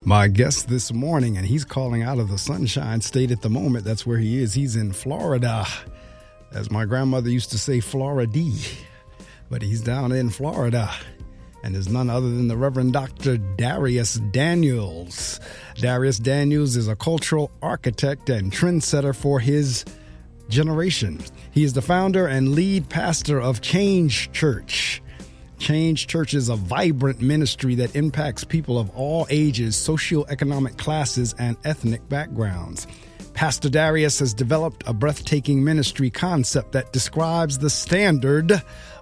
My guest this morning, and he's calling out of the Sunshine State at the moment. That's where he is. He's in Florida. As my grandmother used to say, Florida, but he's down in Florida. And is none other than the Reverend Dr. Dharius Daniels. Dharius Daniels is a cultural architect and trendsetter for his generation. He is the founder and lead pastor of Change Church. Change Church is a vibrant ministry that impacts people of all ages, socioeconomic classes, and ethnic backgrounds. Pastor Dharius has developed a breathtaking ministry concept that describes the standard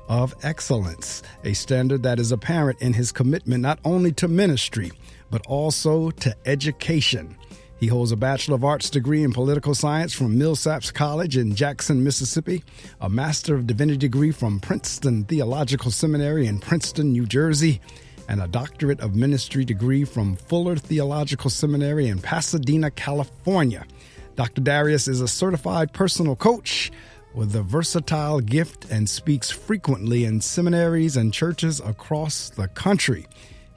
of excellence, a standard that is apparent in his commitment not only to ministry, but also to education. He holds a Bachelor of Arts degree in political science from Millsaps College in Jackson, Mississippi, a Master of Divinity degree from Princeton Theological Seminary in Princeton, New Jersey, and a Doctorate of Ministry degree from Fuller Theological Seminary in Pasadena, California. Dr. Dharius is a certified personal coach with a versatile gift and speaks frequently in seminaries and churches across the country.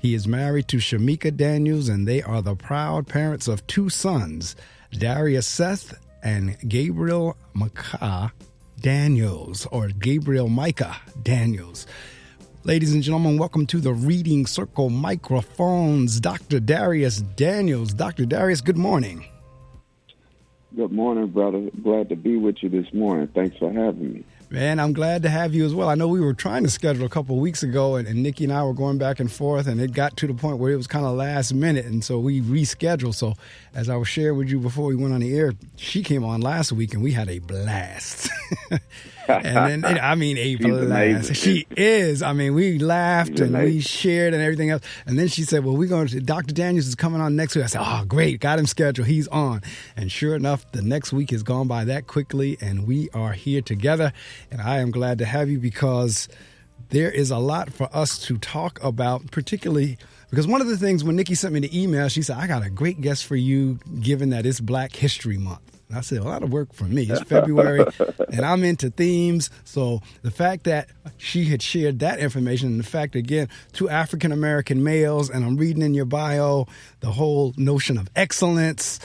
He is married to Shamika Daniels, and they are the proud parents of two sons, Dharius Seth and Gabriel Micah Daniels. Ladies and gentlemen, welcome to the Reading Circle microphones, Dr. Dharius Daniels. Dr. Dharius, good morning. Good morning, brother. Glad to be with you this morning. Thanks for having me. Man, I'm glad to have you as well. I know we were trying to schedule a couple of weeks ago, and Nikki and I were going back and forth, and it got to the point where it was kind of last minute, and so we rescheduled. So as I was sharing with you before we went on the air, she came on last week, and we had a blast. And then, a blast. She is. We laughed and we shared and everything else. And then she said, well, Dr. Daniels is coming on next week. I said, oh, great. Got him scheduled. He's on. And sure enough, the next week has gone by that quickly, and we are here together. And I am glad to have you because there is a lot for us to talk about, particularly because one of the things when Nikki sent me the email, she said, I got a great guest for you, given that it's Black History Month. And I said, well, that'll work for me. It's February, and I'm into themes. So the fact that she had shared that information, and the fact, again, two African-American males, and I'm reading in your bio the whole notion of excellence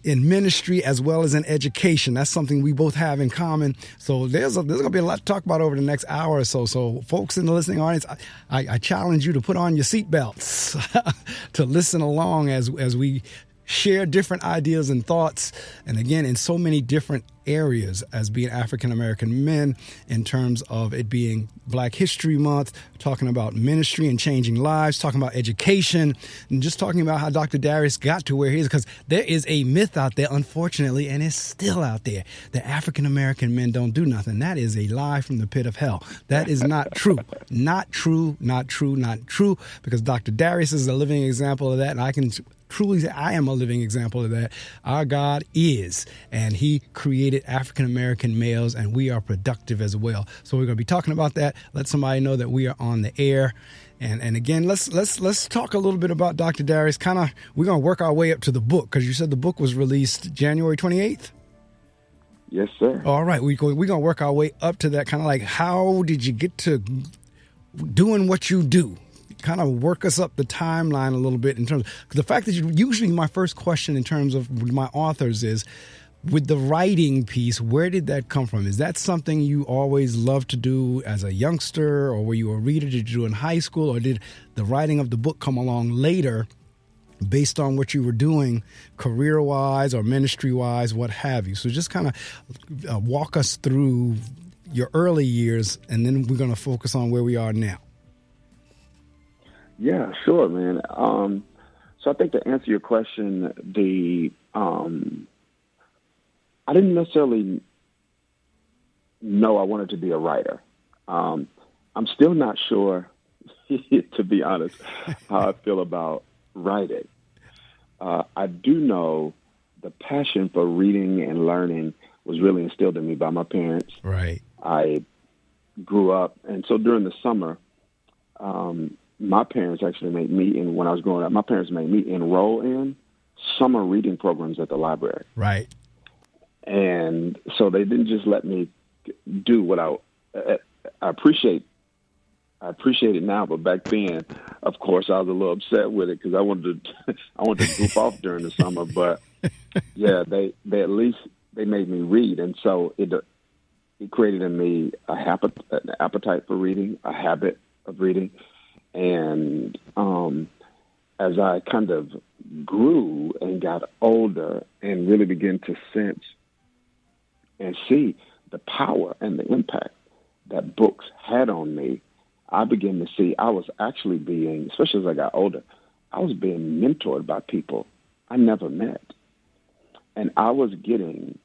in ministry as well as in education. That's something we both have in common. So there's going to be a lot to talk about over the next hour or so. So folks in the listening audience, I challenge you to put on your seatbelts to listen along as we share different ideas and thoughts, and again, in so many different areas as being African-American men, in terms of it being Black History Month, talking about ministry and changing lives, talking about education, and just talking about how Dr. Dharius got to where he is, because there is a myth out there, unfortunately, and it's still out there, that African-American men don't do nothing. That is a lie from the pit of hell. That is not true. Not true, because Dr. Dharius is a living example of that, and I can truly say I am a living example of that. Our God is, and he created African-American males, and we are productive as well. So we're going to be talking about that. Let somebody know that we are on the air. And again, let's talk a little bit about Dr. Dharius. We're going to work our way up to the book, because you said the book was released January 28th? Yes, sir. All right. We're going to work our way up to that, kind of like, how did you get to doing what you do? Kind of work us up the timeline a little bit in terms of the fact that usually my first question in terms of my authors is, with the writing piece, where did that come from? Is that something you always loved to do as a youngster, or were you a reader? Did you do in high school, or did the writing of the book come along later based on what you were doing career-wise or ministry-wise, what have you? So just kind of walk us through your early years, and then we're going to focus on where we are now. Yeah, sure, man. So I think to answer your question, I didn't necessarily know I wanted to be a writer. I'm still not sure, to be honest, how I feel about writing. I do know the passion for reading and learning was really instilled in me by my parents. Right. I grew up, and so during the summer, my parents actually made me, when I was growing up, my parents made me enroll in summer reading programs at the library. Right. And so they didn't just let me do what I appreciate appreciate it now, but back then, of course, I was a little upset with it because I wanted to goof off during the summer. But yeah, they at least they made me read, and so it created in me an appetite for reading, a habit of reading, and as I kind of grew and got older and really began to sense and see the power and the impact that books had on me, I began to see I was actually being, especially as I got older, I was being mentored by people I never met. And I was getting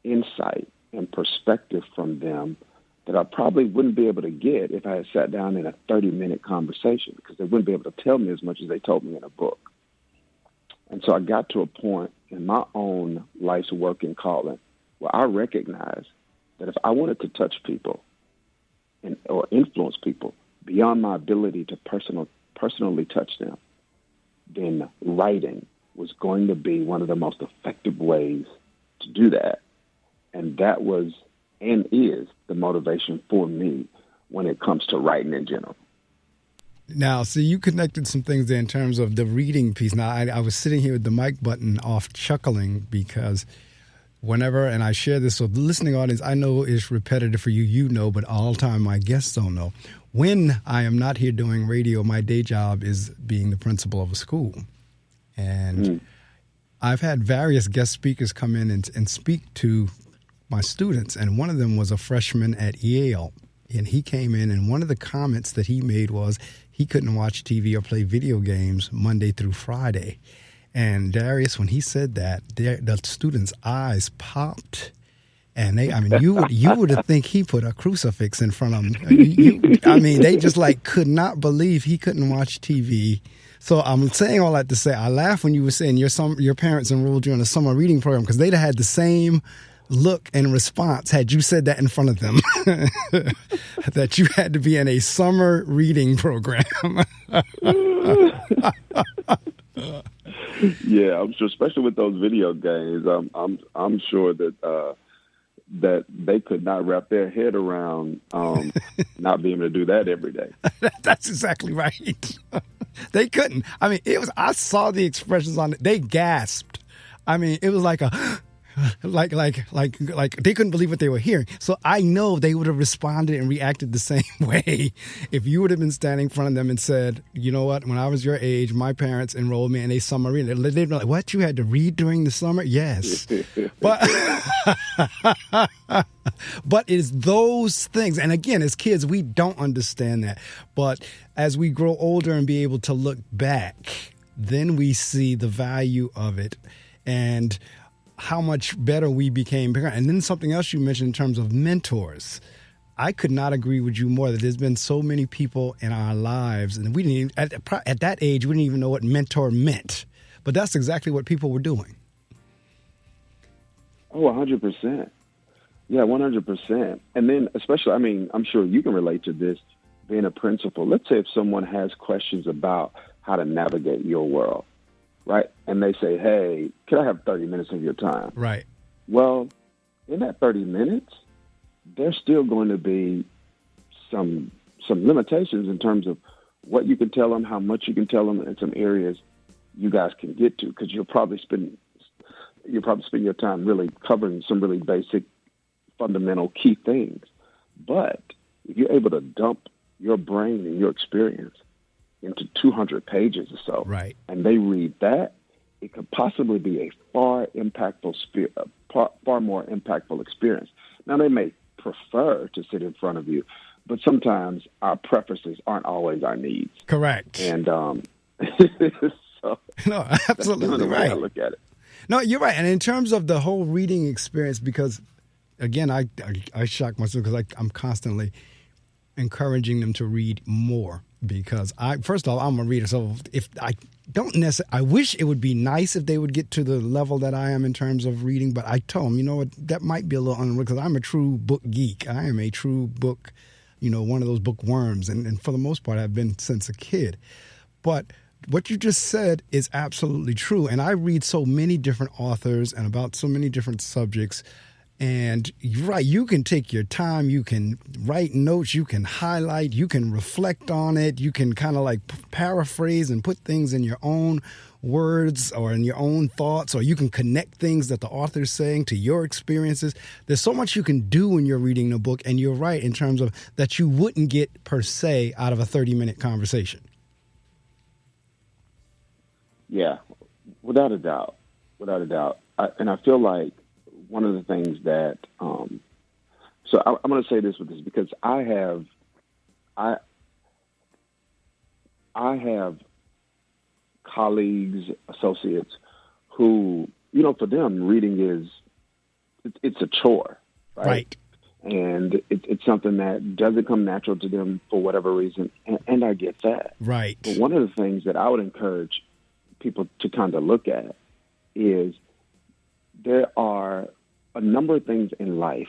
insight and perspective from them that I probably wouldn't be able to get if I had sat down in a 30-minute conversation, because they wouldn't be able to tell me as much as they told me in a book. And so I got to a point in my own life's work and calling where I recognized that if I wanted to touch people or influence people beyond my ability to personally touch them, then writing was going to be one of the most effective ways to do that. And that was and is the motivation for me when it comes to writing in general. Now, see, you connected some things there in terms of the reading piece. Now, I was sitting here with the mic button off chuckling because whenever, and I share this with the listening audience, I know it's repetitive for you, you know, but all the time my guests don't know. When I am not here doing radio, my day job is being the principal of a school. And I've had various guest speakers come in and speak to my students, and one of them was a freshman at Yale. And he came in, and one of the comments that he made was he couldn't watch TV or play video games Monday through Friday. And Dharius, when he said that, the students' eyes popped. And you would have think he put a crucifix in front of them. They just could not believe he couldn't watch TV. So I'm saying all that to say, I laugh when you were saying your parents enrolled you in a summer reading program, because they'd have had the same look and response had you said that in front of them, that you had to be in a summer reading program. Yeah, I'm sure, especially with those video games, I'm sure that that they could not wrap their head around not being able to do that every day. That's exactly right. They couldn't. I saw the expressions on it. They gasped. It was like a like they couldn't believe what they were hearing. So I know they would have responded and reacted the same way if you would have been standing in front of them and said, you know what, when I was your age, my parents enrolled me in a summer reading. They'd be like, what, you had to read during the summer? Yes. But it's those things. And again, as kids, we don't understand that. But as we grow older and be able to look back, then we see the value of it and how much better we became. And then something else you mentioned in terms of mentors. I could not agree with you more that there's been so many people in our lives, and we didn't even, at that age, we didn't even know what mentor meant. But that's exactly what people were doing. Oh, 100%. Yeah, 100%. And then especially, I'm sure you can relate to this, being a principal. Let's say if someone has questions about how to navigate your world, right? And they say, hey, can I have 30 minutes of your time? Right. Well, in that 30 minutes, there's still going to be some limitations in terms of what you can tell them, how much you can tell them, and some areas you guys can get to, because you'll probably spend your time really covering some really basic, fundamental, key things. But if you're able to dump your brain and your experience into 200 pages or so, right, and they read that, it could possibly be a far more impactful experience. Now, they may prefer to sit in front of you, but sometimes our preferences aren't always our needs. Correct. And so no, absolutely that's right. I look at it. No, you're right. And in terms of the whole reading experience, because again, I shock myself because I'm constantly encouraging them to read more, because first of all, I'm a reader. So if I don't necessarily, I wish it would be nice if they would get to the level that I am in terms of reading. But I told them, you know what, that might be a little unreal, because I'm a true book geek. I am a true book, one of those bookworms. And for the most part, I've been since a kid. But what you just said is absolutely true. And I read so many different authors and about so many different subjects. And you're right, you can take your time, you can write notes, you can highlight, you can reflect on it, you can kind of like paraphrase and put things in your own words or in your own thoughts, or you can connect things that the author's saying to your experiences. There's so much you can do when you're reading the book, and you're right in terms of that you wouldn't get per se out of a 30-minute conversation. Yeah, without a doubt. And I feel like one of the things that, so I'm going to say this with this, because I have colleagues, associates who, for them, reading it's a chore, right? And it's something that doesn't come natural to them for whatever reason, and I get that. Right. But one of the things that I would encourage people to kind of look at is there are a number of things in life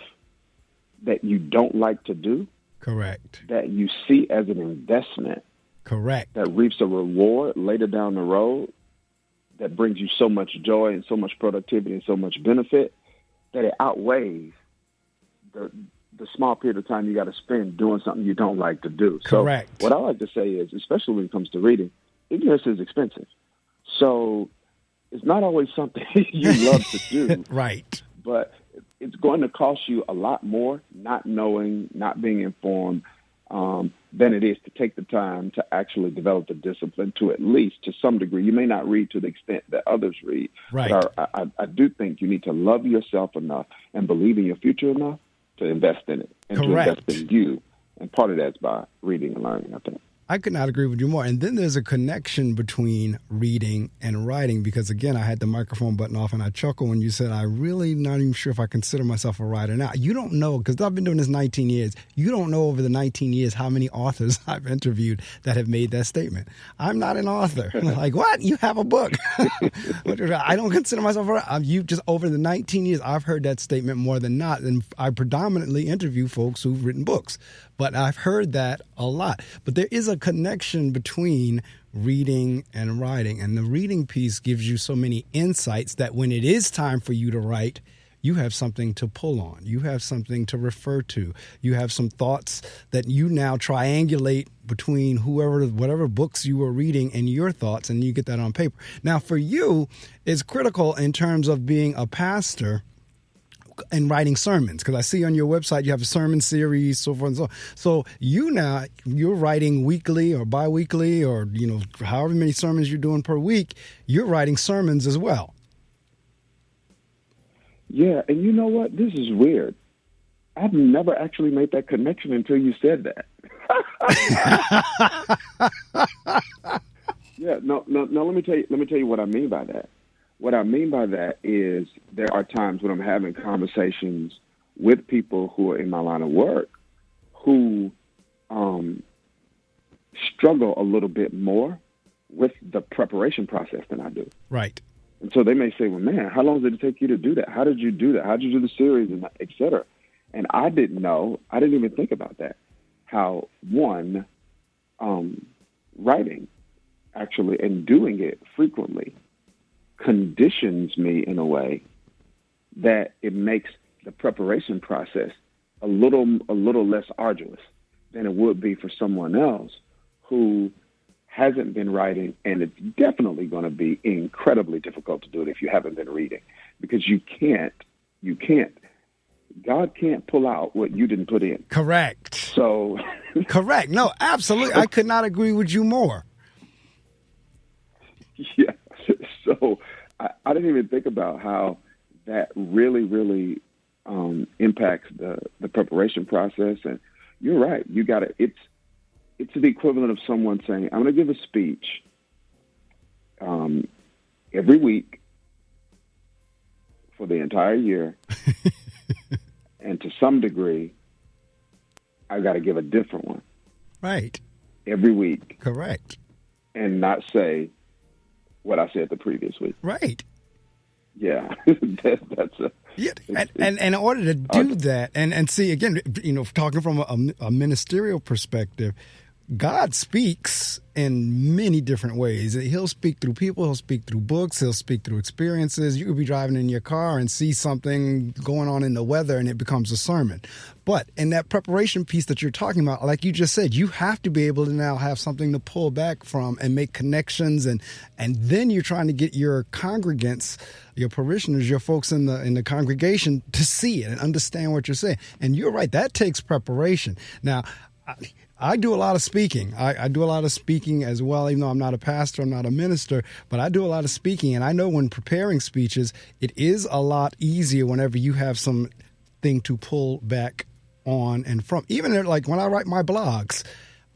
that you don't like to do. Correct. That you see as an investment. Correct. That reaps a reward later down the road that brings you so much joy and so much productivity and so much benefit that it outweighs the small period of time you got to spend doing something you don't like to do. Correct. So what I like to say is, especially when it comes to reading, ignorance is expensive. So it's not always something you love to do. Right. But it's going to cost you a lot more not knowing, not being informed, than it is to take the time to actually develop the discipline to at least, to some degree. You may not read to the extent that others read. Right. But I do think you need to love yourself enough and believe in your future enough to invest in it and Correct. to invest in you. And part of that's by reading and learning, I think. I could not agree with you more. And then there's a connection between reading and writing, because, again, I had the microphone button off and I chuckled when you said, I'm really not even sure if I consider myself a writer. Now, you don't know, because I've been doing this 19 years. You don't know over the 19 years how many authors I've interviewed that have made that statement. I'm not an author. Like, what? You have a book. I don't consider myself a writer. You just, over the 19 years, I've heard that statement more than not. And I predominantly interview folks who've written books. But I've heard that a lot. But there is a connection between reading and writing. And the reading piece gives you so many insights that when it is time for you to write, you have something to pull on. You have something to refer to. You have some thoughts that you now triangulate between whatever books you were reading and your thoughts, and you get that on paper. Now, for you, it's critical in terms of being a pastor and writing sermons, because I see on your website you have a sermon series, so forth and so on. So you're writing weekly or biweekly, or however many sermons you're doing per week. You're writing sermons as well. Yeah, and you know what? This is weird. I've never actually made that connection until you said that. Yeah, no. Let me tell you what I mean by that. What I mean by that is there are times when I'm having conversations with people who are in my line of work who struggle a little bit more with the preparation process than I do. Right. And so they may say, well, man, how long did it take you to do that? How did you do that? How did you do the series, and et cetera? And I didn't know. I didn't even think about that. How, one, writing actually and doing it frequently conditions me in a way that it makes the preparation process a little less arduous than it would be for someone else who hasn't been writing, and it's definitely going to be incredibly difficult to do it if you haven't been reading, because you can't, God can't pull out what you didn't put in. Correct. So. Correct. No, absolutely. I could not agree with you more. Yeah. So I didn't even think about how that really, really impacts the preparation process. And you're right. You got to. It's the equivalent of someone saying, "I'm going to give a speech every week for the entire year, and to some degree, I've got to give a different one." Right. Every week. Correct. And not say what I said the previous week. Right. Yeah. That's a... Yeah, and in order to do that, and see, again, talking from a ministerial perspective, God speaks in many different ways. He'll speak through people. He'll speak through books. He'll speak through experiences. You could be driving in your car and see something going on in the weather and it becomes a sermon. But in that preparation piece that you're talking about, like you just said, you have to be able to now have something to pull back from and make connections. And then you're trying to get your congregants, your parishioners, your folks in the congregation to see it and understand what you're saying. And you're right. That takes preparation. Now, I do a lot of speaking. I do a lot of speaking as well, even though I'm not a pastor, I'm not a minister, but I do a lot of speaking. And I know when preparing speeches, it is a lot easier whenever you have something to pull back on and from. Even like when I write my blogs,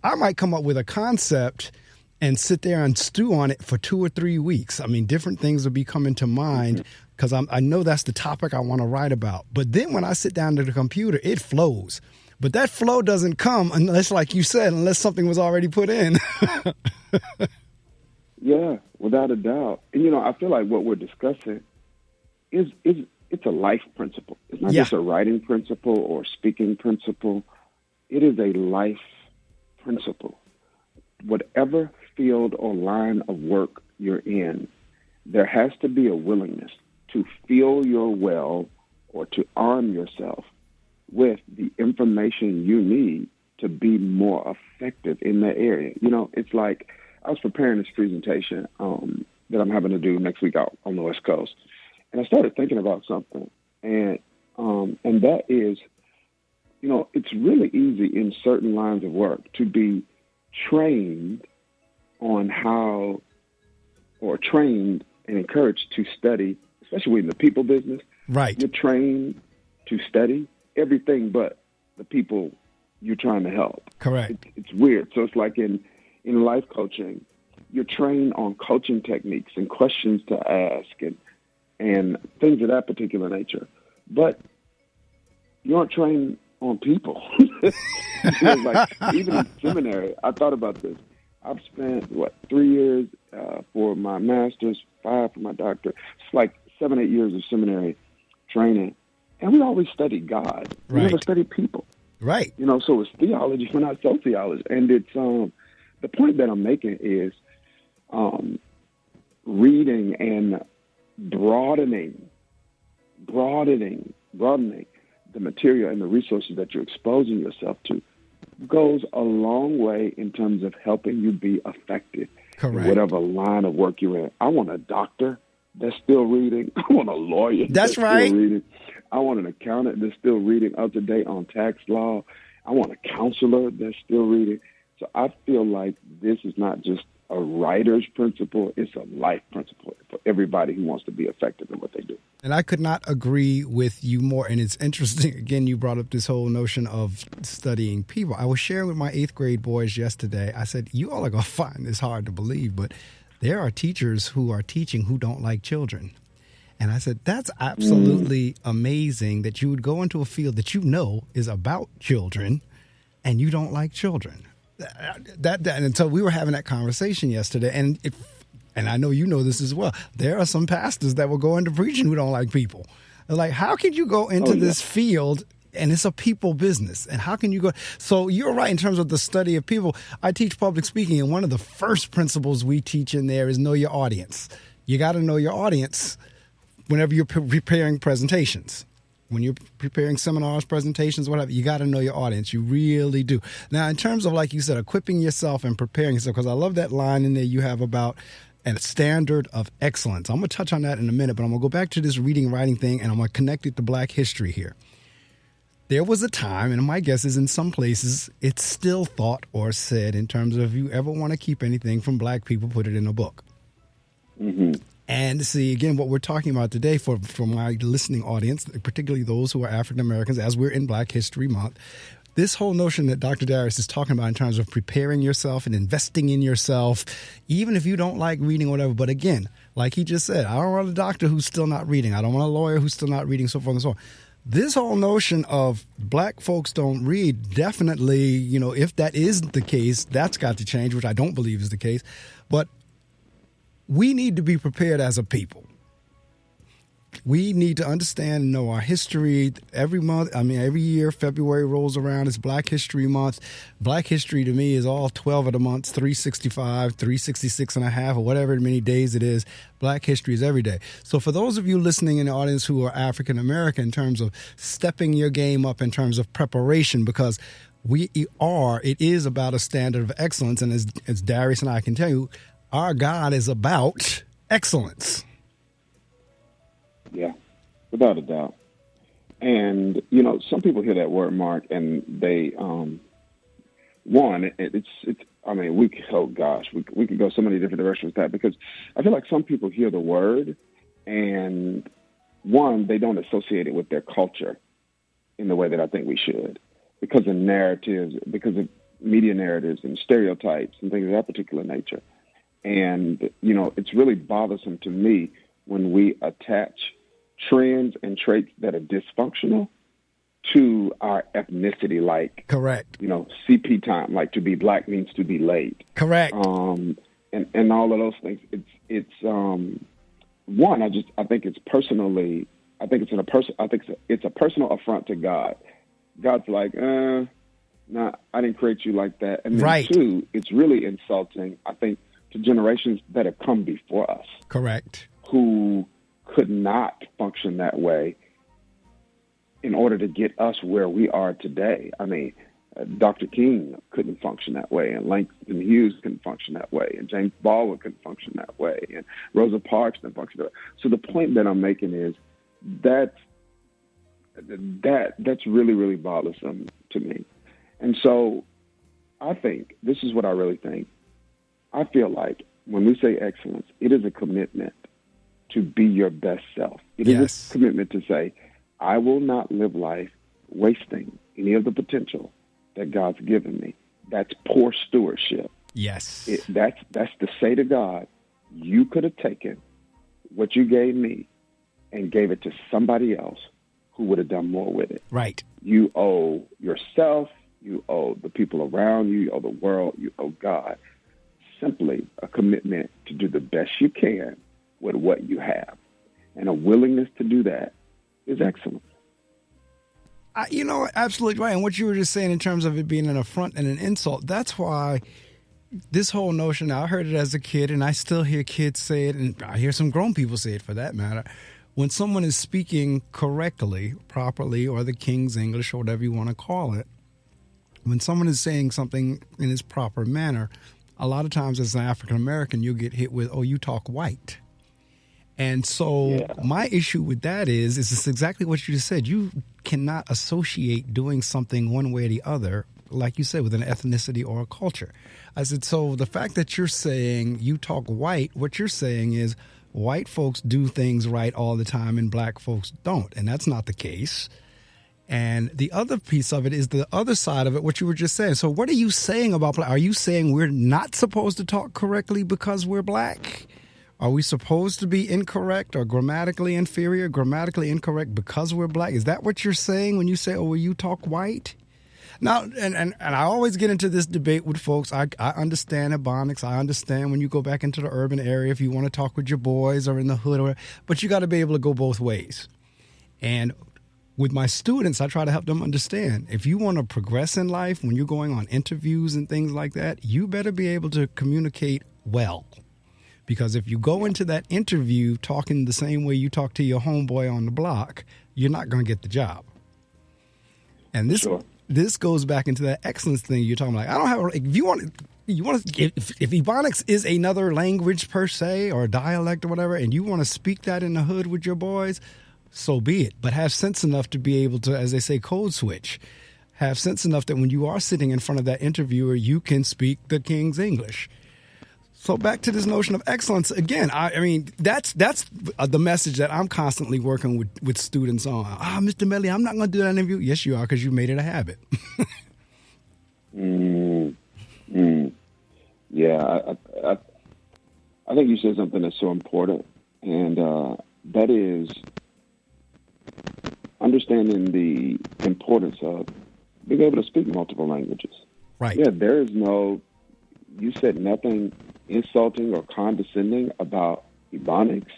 I might come up with a concept and sit there and stew on it for 2 or 3 weeks. I mean, different things will be coming to mind because I know that's the topic I want to write about. But then when I sit down to the computer, it flows. But that flow doesn't come unless, like you said, unless something was already put in. Yeah, without a doubt. And, I feel like what we're discussing is it's a life principle. It's not just a writing principle or speaking principle. It is a life principle. Whatever field or line of work you're in, there has to be a willingness to fill your well or to arm yourself with the information you need to be more effective in that area. It's like I was preparing this presentation that I'm having to do next week out on the West Coast. And I started thinking about something. And that is, it's really easy in certain lines of work to be trained on how, or trained and encouraged to study, especially in the people business. Right. You're trained to study everything but the people you're trying to help. Correct. It's weird. So it's like in life coaching, you're trained on coaching techniques and questions to ask and things of that particular nature. But you aren't trained on people. Like, even in seminary, I thought about this. I've spent, 3 years for my master's, 5 for my doctorate. It's like 7, 8 years of seminary training. And we always studied God. We never studied people. Right. So it's theology, we're not sociology. And it's the point that I'm making is reading and broadening the material and the resources that you're exposing yourself to goes a long way in terms of helping you be effective in whatever line of work you're in. I want a doctor that's still reading. I want a lawyer that's still reading. I want an accountant that's still reading up to date on tax law. I want a counselor that's still reading. So I feel like this is not just a writer's principle, it's a life principle for everybody who wants to be effective in what they do. And I could not agree with you more. And it's interesting, again, you brought up this whole notion of studying people. I was sharing with my 8th grade boys yesterday. I said, you all are going to find this hard to believe, but there are teachers who are teaching who don't like children. And I said, that's absolutely amazing that you would go into a field that is about children and you don't like children. And so we were having that conversation yesterday, and I know you know this as well. There are some pastors that will go into preaching who don't like people. They're like, how can you go into this field and it's a people business? And how can you go? So you're right in terms of the study of people. I teach public speaking, and one of the first principles we teach in there is know your audience. You got to know your audience whenever you're preparing presentations. When you're preparing seminars, presentations, whatever, you got to know your audience. You really do. Now, in terms of, like you said, equipping yourself and preparing yourself, because I love that line in there you have about a standard of excellence. I'm going to touch on that in a minute, but I'm going to go back to this reading, writing thing, and I'm going to connect it to Black history here. There was a time, and my guess is in some places, it's still thought or said in terms of if you ever want to keep anything from Black people, put it in a book. Mm-hmm. And see, again, what we're talking about today for my listening audience, particularly those who are African Americans, as we're in Black History Month, this whole notion that Dr. Dharius is talking about in terms of preparing yourself and investing in yourself, even if you don't like reading or whatever. But again, like he just said, I don't want a doctor who's still not reading. I don't want a lawyer who's still not reading, so forth and so on. This whole notion of Black folks don't read, definitely, if that is the case, that's got to change, which I don't believe is the case. But we need to be prepared as a people. We need to understand and know our history. Every year, February rolls around. It's Black History Month. Black History to me is all 12 of the months, 365, 366 and a half, or whatever many days it is. Black History is every day. So for those of you listening in the audience who are African American, in terms of stepping your game up in terms of preparation, because it is about a standard of excellence. And as Dharius and I can tell you, our God is about excellence. Yeah, without a doubt. And, some people hear that word, Mark, and they, we could go so many different directions with that, because I feel like some people hear the word and, one, they don't associate it with their culture in the way that I think we should, because of narratives, because of media narratives and stereotypes and things of that particular nature. And, it's really bothersome to me when we attach trends and traits that are dysfunctional to our ethnicity, like correct, CP time, like to be Black means to be late, correct, and all of those things. It's I think it's personally, I think it's a personal affront to God. God's like, I didn't create you like that, and then right. Two, it's really insulting, I think, to generations that have come before us, correct, who could not function that way in order to get us where we are today. I mean, Dr. King couldn't function that way, and Langston Hughes couldn't function that way, and James Baldwin couldn't function that way, and Rosa Parks couldn't function that way. So the point that I'm making is that's really, really bothersome to me. And so I think, this is what I really think, I feel like when we say excellence, it is a commitment to be your best self. It is a commitment to say, I will not live life wasting any of the potential that God's given me. That's poor stewardship. Yes. That's to say to God, you could have taken what you gave me and gave it to somebody else who would have done more with it. Right. You owe yourself, you owe the people around you, you owe the world, you owe God simply a commitment to do the best you can with what you have. And a willingness to do that is excellent. Absolutely right. And what you were just saying in terms of it being an affront and an insult, that's why this whole notion, I heard it as a kid, and I still hear kids say it, and I hear some grown people say it for that matter. When someone is speaking correctly, properly, or the King's English, or whatever you want to call it, when someone is saying something in its proper manner, a lot of times as an African American, you'll get hit with, oh, you talk white. And so my issue with that is it's exactly what you just said. You cannot associate doing something one way or the other, like you said, with an ethnicity or a culture. I said, so the fact that you're saying you talk white, what you're saying is white folks do things right all the time and Black folks don't. And that's not the case. And the other piece of it is the other side of it, what you were just saying. So what are you saying about Black? Are you saying we're not supposed to talk correctly because we're Black? Are we supposed to be incorrect or grammatically inferior, grammatically incorrect because we're Black? Is that what you're saying when you say, oh, well, you talk white? Now, and I always get into this debate with folks. I understand Ebonics. I understand when you go back into the urban area, if you want to talk with your boys or in the hood, but you got to be able to go both ways. And with my students, I try to help them understand, if you want to progress in life, when you're going on interviews and things like that, you better be able to communicate well. Because if you go into that interview talking the same way you talk to your homeboy on the block, you're not going to get the job. And this goes back into that excellence thing you're talking about. I don't have, if you want if Ebonics is another language per se or a dialect or whatever, and you want to speak that in the hood with your boys, so be it. But have sense enough to be able to, as they say, code switch. Have sense enough that when you are sitting in front of that interviewer, you can speak the King's English. So back to this notion of excellence again. I mean, that's the message that I'm constantly working with students on. Mr. Medley, I'm not going to do that interview. Yes, you are, because you made it a habit. Yeah, I think you said something that's so important, and that is understanding the importance of being able to speak multiple languages. Right. Yeah, you said nothing insulting or condescending about Ebonics,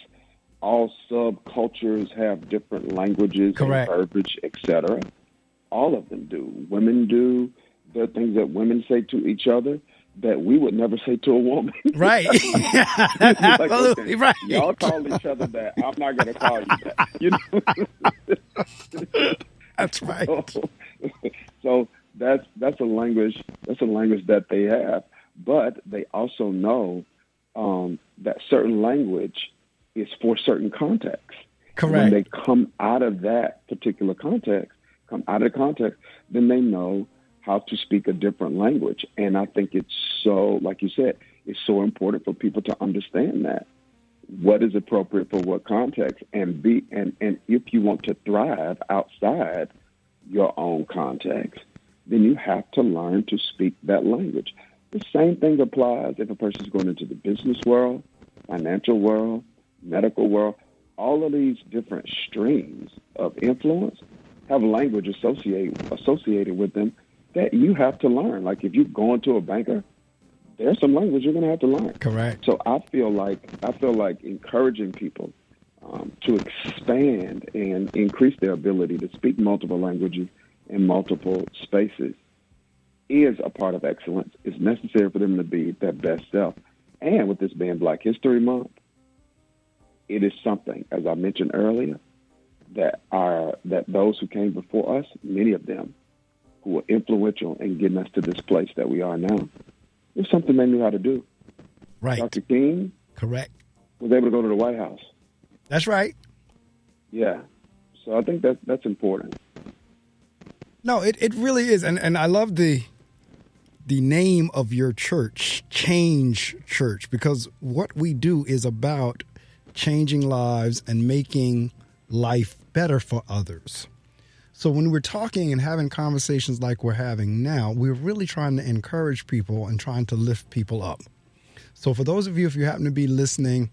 all subcultures have different languages Correct. and verbiage, etc. All of them do. Women do. There are things that women say to each other that we would never say to a woman. Right. Like, Absolutely okay, right. y'all call each other that. I'm not going to call you that. You know? That's right. So that's a language. That's a language that they have, but they also know that certain language is for certain contexts. Correct. When they come out of that particular context, then they know how to speak a different language. And I think it's so, like you said, it's so important for people to understand that what is appropriate for what context, and if you want to thrive outside your own context, then you have to learn to speak that language. The same thing applies if a person is going into the business world, financial world, medical world. All of these different streams of influence have language associated with them that you have to learn. Like if you go into a banker, there's some language you're going to have to learn. Correct. So I feel like encouraging people to expand and increase their ability to speak multiple languages in multiple spaces is a part of excellence. It's necessary for them to be their best self. And with this being Black History Month, it is something, as I mentioned earlier, that those who came before us, many of them who were influential in getting us to this place that we are now, it's something they knew how to do. Right. Dr. King, correct, was able to go to the White House. That's right. Yeah. So I think that's important. No, it really is. And I love the name of your church, Change Church, because what we do is about changing lives and making life better for others. So when we're talking and having conversations like we're having now, we're really trying to encourage people and trying to lift people up. So for those of you, if you happen to be listening,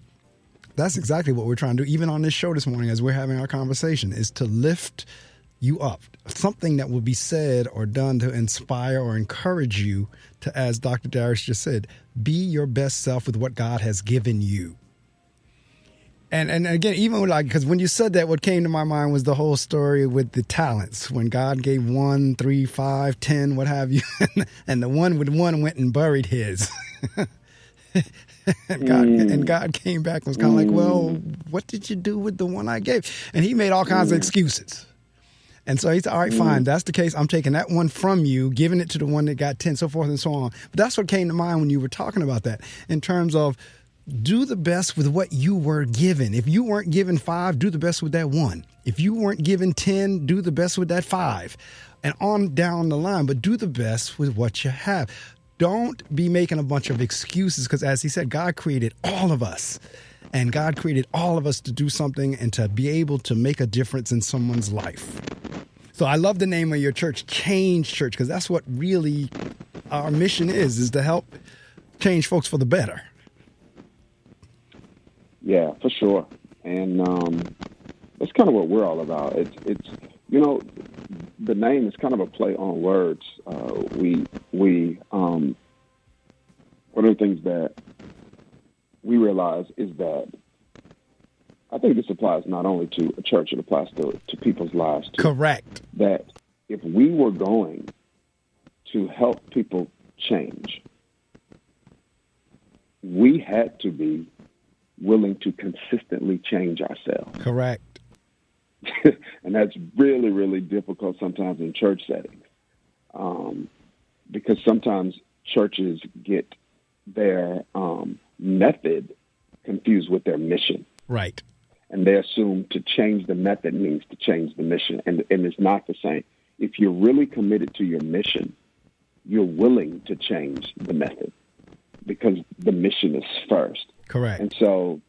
that's exactly what we're trying to do, even on this show this morning as we're having our conversation, is to lift you up. Something that will be said or done to inspire or encourage you to, as Dr. Dharius just said, be your best self with what God has given you. And again, even like, because when you said that, what came to my mind was the whole story with the talents, when God gave 1, 3, 5, 10, what have you, and the one with one went and buried his. And God came back and was kind of like, well, what did you do with the one I gave? And he made all kinds of excuses. And so he said, all right, fine, that's the case. I'm taking that one from you, giving it to the one that got 10, so forth and so on. But that's what came to mind when you were talking about that, in terms of do the best with what you were given. If you weren't given 5, do the best with that 1. If you weren't given 10, do the best with that 5. And on down the line, but do the best with what you have. Don't be making a bunch of excuses, because as he said, God created all of us. And God created all of us to do something and to be able to make a difference in someone's life. So I love the name of your church, Change Church, because that's what really our mission is to help change folks for the better. Yeah, for sure. And that's kind of what we're all about. It's the name is kind of a play on words. One of the things that we realize is that I think this applies not only to a church, it applies to people's lives too. Correct. That if we were going to help people change, we had to be willing to consistently change ourselves. Correct. And that's really, really difficult sometimes in church settings, because sometimes churches get their method confused with their mission. Right. And they assume to change the method means to change the mission. And it's not the same. If you're really committed to your mission, you're willing to change the method because the mission is first. Correct. And so,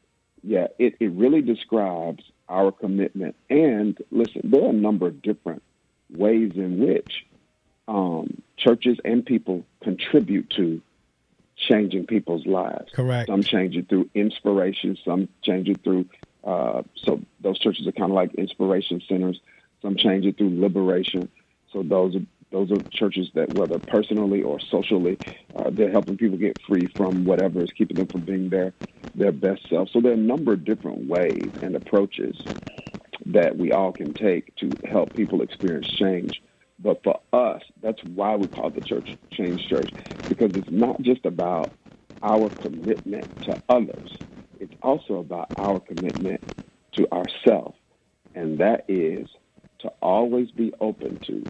yeah, it really describes our commitment. And listen, there are a number of different ways in which churches and people contribute to changing people's lives. Correct. Some change it through inspiration. Some change it through, so those churches are kind of like inspiration centers. Some change it through liberation. So those Those are churches that, whether personally or socially, they're helping people get free from whatever is keeping them from being their best self. So there are a number of different ways and approaches that we all can take to help people experience change. But for us, that's why we call the church Change Church, because it's not just about our commitment to others. It's also about our commitment to ourselves. And that is to always be open to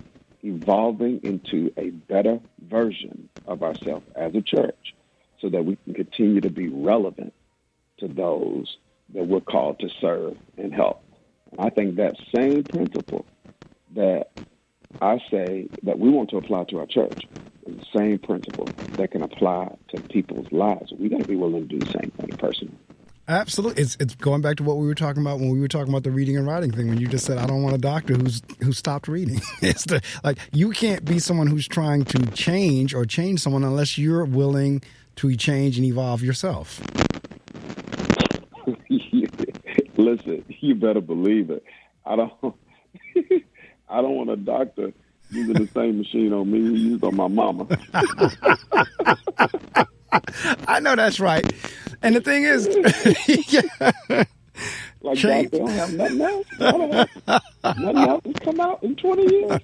evolving into a better version of ourselves as a church so that we can continue to be relevant to those that we're called to serve and help. And I think that same principle that I say that we want to apply to our church is the same principle that can apply to people's lives. We got to be willing to do the same thing personally. Absolutely. It's going back to what we were talking about when we were talking about the reading and writing thing, when you just said, I don't want a doctor who stopped reading. It's you can't be someone who's trying to change or change someone unless you're willing to change and evolve yourself. Listen, you better believe it. I don't want a doctor using the same machine on me he used on my mama. I know that's right. And the thing is, like they don't have nothing else. Nothing else has come out in 20 years.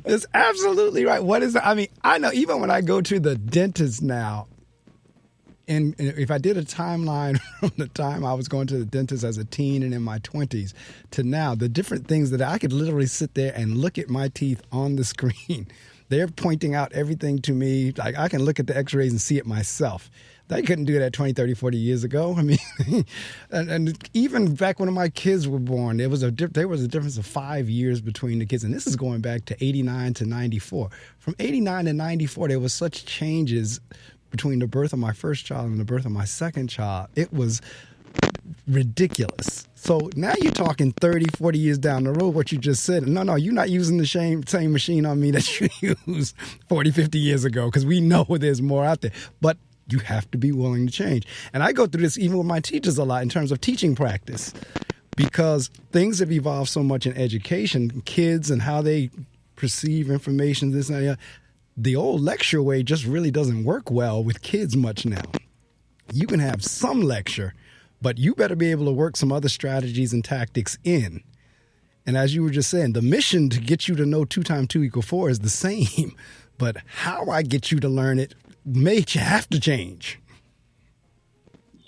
That's absolutely right. What is that? I mean, I know even when I go to the dentist now, and if I did a timeline from the time I was going to the dentist as a teen and in my 20s to now, the different things that I could literally sit there and look at my teeth on the screen. They're pointing out everything to me. Like I can look at the x-rays and see it myself. They couldn't do that 20, 30, 40 years ago. I mean, and even back when my kids were born, there was a difference of 5 years between the kids. And this is going back to 89 to 94. From 89 to 94, there was such changes between the birth of my first child and the birth of my second child. It was ridiculous. So now you're talking 30, 40 years down the road, what you just said. No, you're not using the same machine on me that you used 40, 50 years ago, because we know there's more out there. But you have to be willing to change. And I go through this even with my teachers a lot in terms of teaching practice, because things have evolved so much in education, kids and how they perceive information, this and that. The old lecture way just really doesn't work well with kids much now. You can have some lecture, but you better be able to work some other strategies and tactics in. And as you were just saying, the mission to get you to know 2 times 2 equals 4 is the same. But how I get you to learn it may have to change.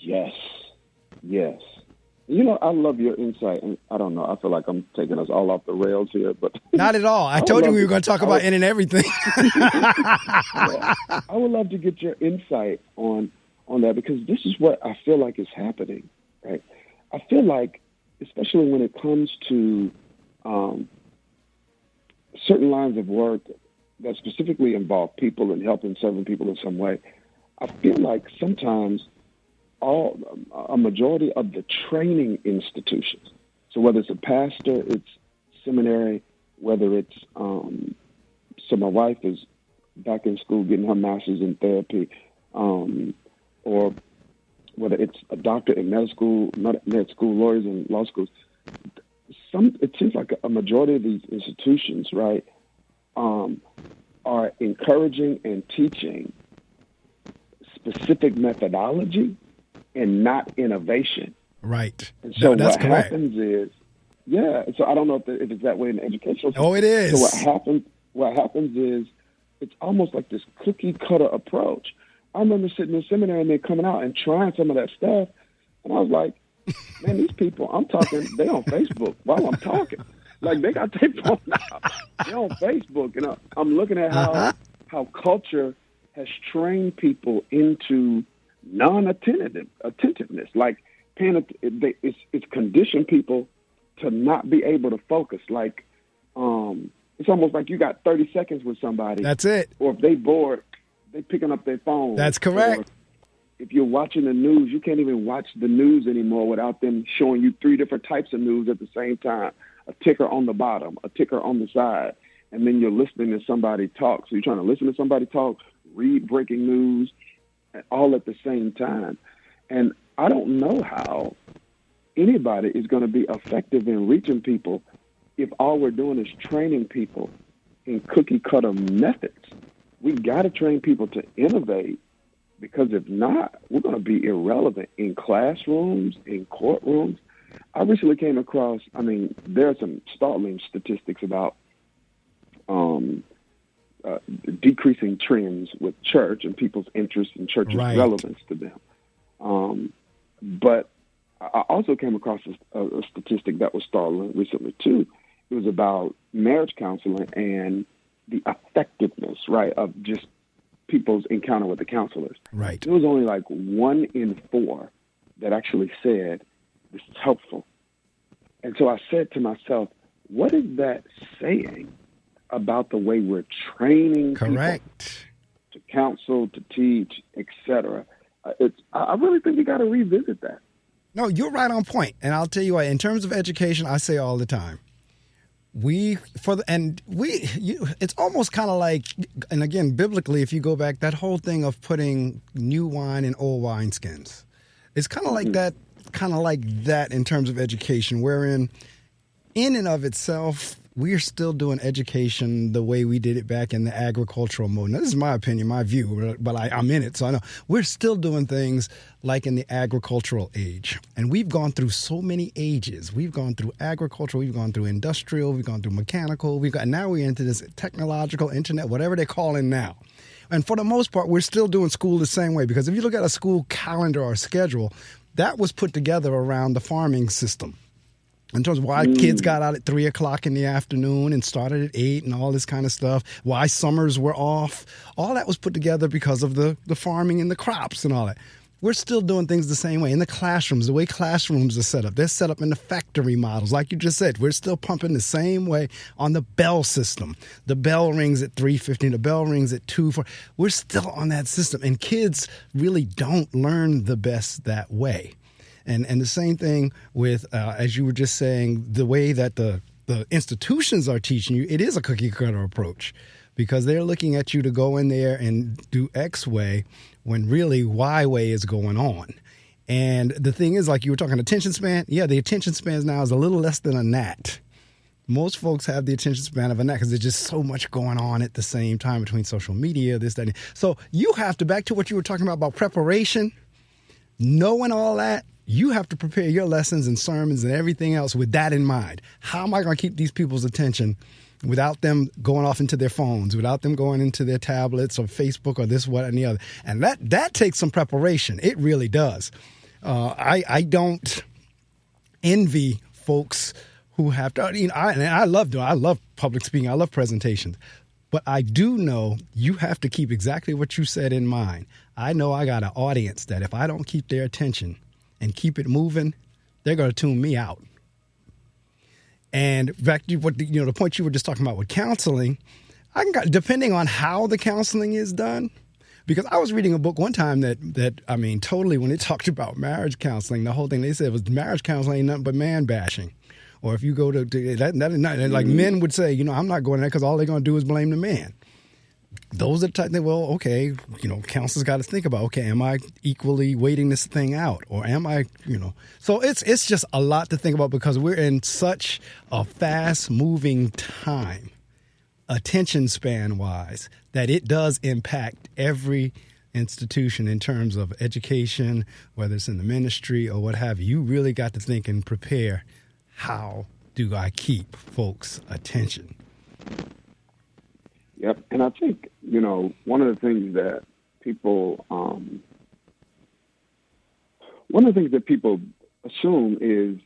Yes. You know, I love your insight. And I don't know. I feel like I'm taking us all off the rails here, but not at all. I told you we were going to talk about in and everything. I would love to get your insight on that, because this is what I feel like is happening, right? I feel like, especially when it comes to certain lines of work that specifically involve people and helping, serving people in some way, I feel like sometimes a majority of the training institutions, so whether it's a pastor, it's seminary, whether it's, so my wife is back in school getting her master's in therapy, or whether it's a doctor in med school, lawyers in law schools, it seems like a majority of these institutions, right, are encouraging and teaching specific methodology and not innovation. Right. And so that's what correct. happens is, so I don't know if it's that way in the educational system. Oh, it is. So what happens is it's almost like this cookie cutter approach. I remember sitting in seminary and then coming out and trying some of that stuff. And I was like, man, these people, I'm talking, they on Facebook while I'm talking. Like, they got their phone out. They're on Facebook. And I'm looking at how culture has trained people into non-attentiveness. Like, it's conditioned people to not be able to focus. Like, it's almost like you got 30 seconds with somebody. That's it. Or if they bored, they picking up their phone. That's correct. Or if you're watching the news, you can't even watch the news anymore without them showing you 3 different types of news at the same time. A ticker on the bottom, a ticker on the side, and then you're listening to somebody talk. So you're trying to listen to somebody talk, read breaking news, all at the same time. And I don't know how anybody is going to be effective in reaching people if all we're doing is training people in cookie cutter methods. We got to train people to innovate, because if not, we're going to be irrelevant in classrooms, in courtrooms. I recently came across, there are some startling statistics about decreasing trends with church and people's interest in church's relevance to them. But I also came across a statistic that was startling recently, too. It was about marriage counseling and the effectiveness, right, of just people's encounter with the counselors. Right. It was only like 1 in 4 that actually said, this is helpful. And so I said to myself, what is that saying about the way we're training people to counsel, to teach, etc.? I really think we got to revisit that. No, you're right on point. And I'll tell you what, in terms of education, I say all the time, it's almost kind of like, and again, biblically, if you go back, that whole thing of putting new wine in old wineskins, it's kind of like that in terms of education, wherein in and of itself, we're still doing education the way we did it back in the agricultural mode. Now, this is my opinion, my view, but I'm in it, so I know. We're still doing things like in the agricultural age. And we've gone through so many ages. We've gone through agricultural, we've gone through industrial, we've gone through mechanical, now we're into this technological, internet, whatever they're calling now. And for the most part, we're still doing school the same way, because if you look at a school calendar or schedule, that was put together around the farming system. In terms of why kids got out at 3 o'clock in the afternoon and started at 8 and all this kind of stuff, why summers were off, all that was put together because of the farming and the crops and all that. We're still doing things the same way. In the classrooms, the way classrooms are set up, they're set up in the factory models. Like you just said, we're still pumping the same way on the bell system. The bell rings at 3:15, the bell rings at 2:04. We're still on that system. And kids really don't learn the best that way. And the same thing with, as you were just saying, the way that the institutions are teaching you, it is a cookie cutter approach, because they're looking at you to go in there and do X way when really Y way is going on. And the thing is, like you were talking attention span, the attention span now is a little less than a gnat. Most folks have the attention span of a gnat because there's just so much going on at the same time between social media, this, that. So you have to, back to what you were talking about preparation, knowing all that, you have to prepare your lessons and sermons and everything else with that in mind. How am I going to keep these people's attention without them going off into their phones, without them going into their tablets or Facebook or this, what, and the other? And that takes some preparation. It really does. I don't envy folks who have to. I love public speaking. I love presentations. But I do know you have to keep exactly what you said in mind. I know I got an audience that if I don't keep their attention and keep it moving, they're going to tune me out. And back to the point you were just talking about with counseling, depending on how the counseling is done, because I was reading a book one time that totally, when it talked about marriage counseling, the whole thing they said was marriage counseling ain't nothing but man bashing. Or if you go to that is not, like men would say, I'm not going there because all they're going to do is blame the man. Those are the type of, counselors got to think about, okay, am I equally waiting this thing out? Or am I, So it's just a lot to think about, because we're in such a fast-moving time, attention span-wise, that it does impact every institution in terms of education, whether it's in the ministry or what have you. You really got to think and prepare, how do I keep folks' attention? Yep. And I think, one of the things that people assume is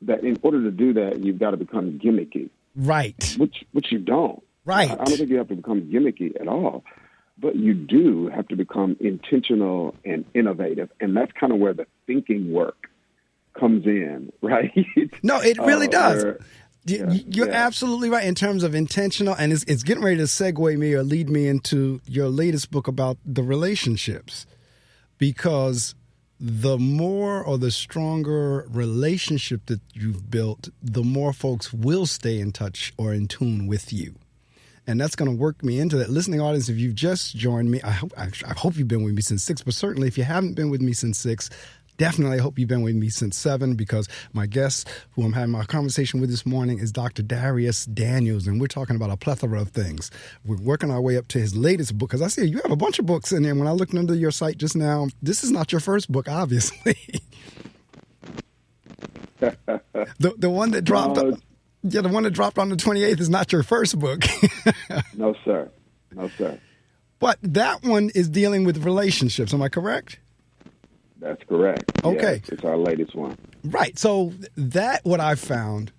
that in order to do that, you've got to become gimmicky. Right. Which you don't. Right. I don't think you have to become gimmicky at all, but you do have to become intentional and innovative. And that's kind of where the thinking work comes in, right? No, it really does. You're absolutely right in terms of intentional, and it's getting ready to segue me or lead me into your latest book about the relationships, because the more or the stronger relationship that you've built, the more folks will stay in touch or in tune with you. And that's going to work me into that. Listening audience, if you've just joined me, I hope you've been with me since 6, but certainly if you haven't been with me since 6, definitely hope you've been with me since 7, because my guest who I'm having my conversation with this morning is Dr. Dharius Daniels, and we're talking about a plethora of things. We're working our way up to his latest book, because I see you have a bunch of books in there. When I looked under your site just now, this is not your first book, obviously. the one that dropped... Yeah, the one that dropped on the 28th is not your first book. No, sir. No, sir. But that one is dealing with relationships. Am I correct? That's correct. Okay. Yes, it's our latest one. Right. So that, what I found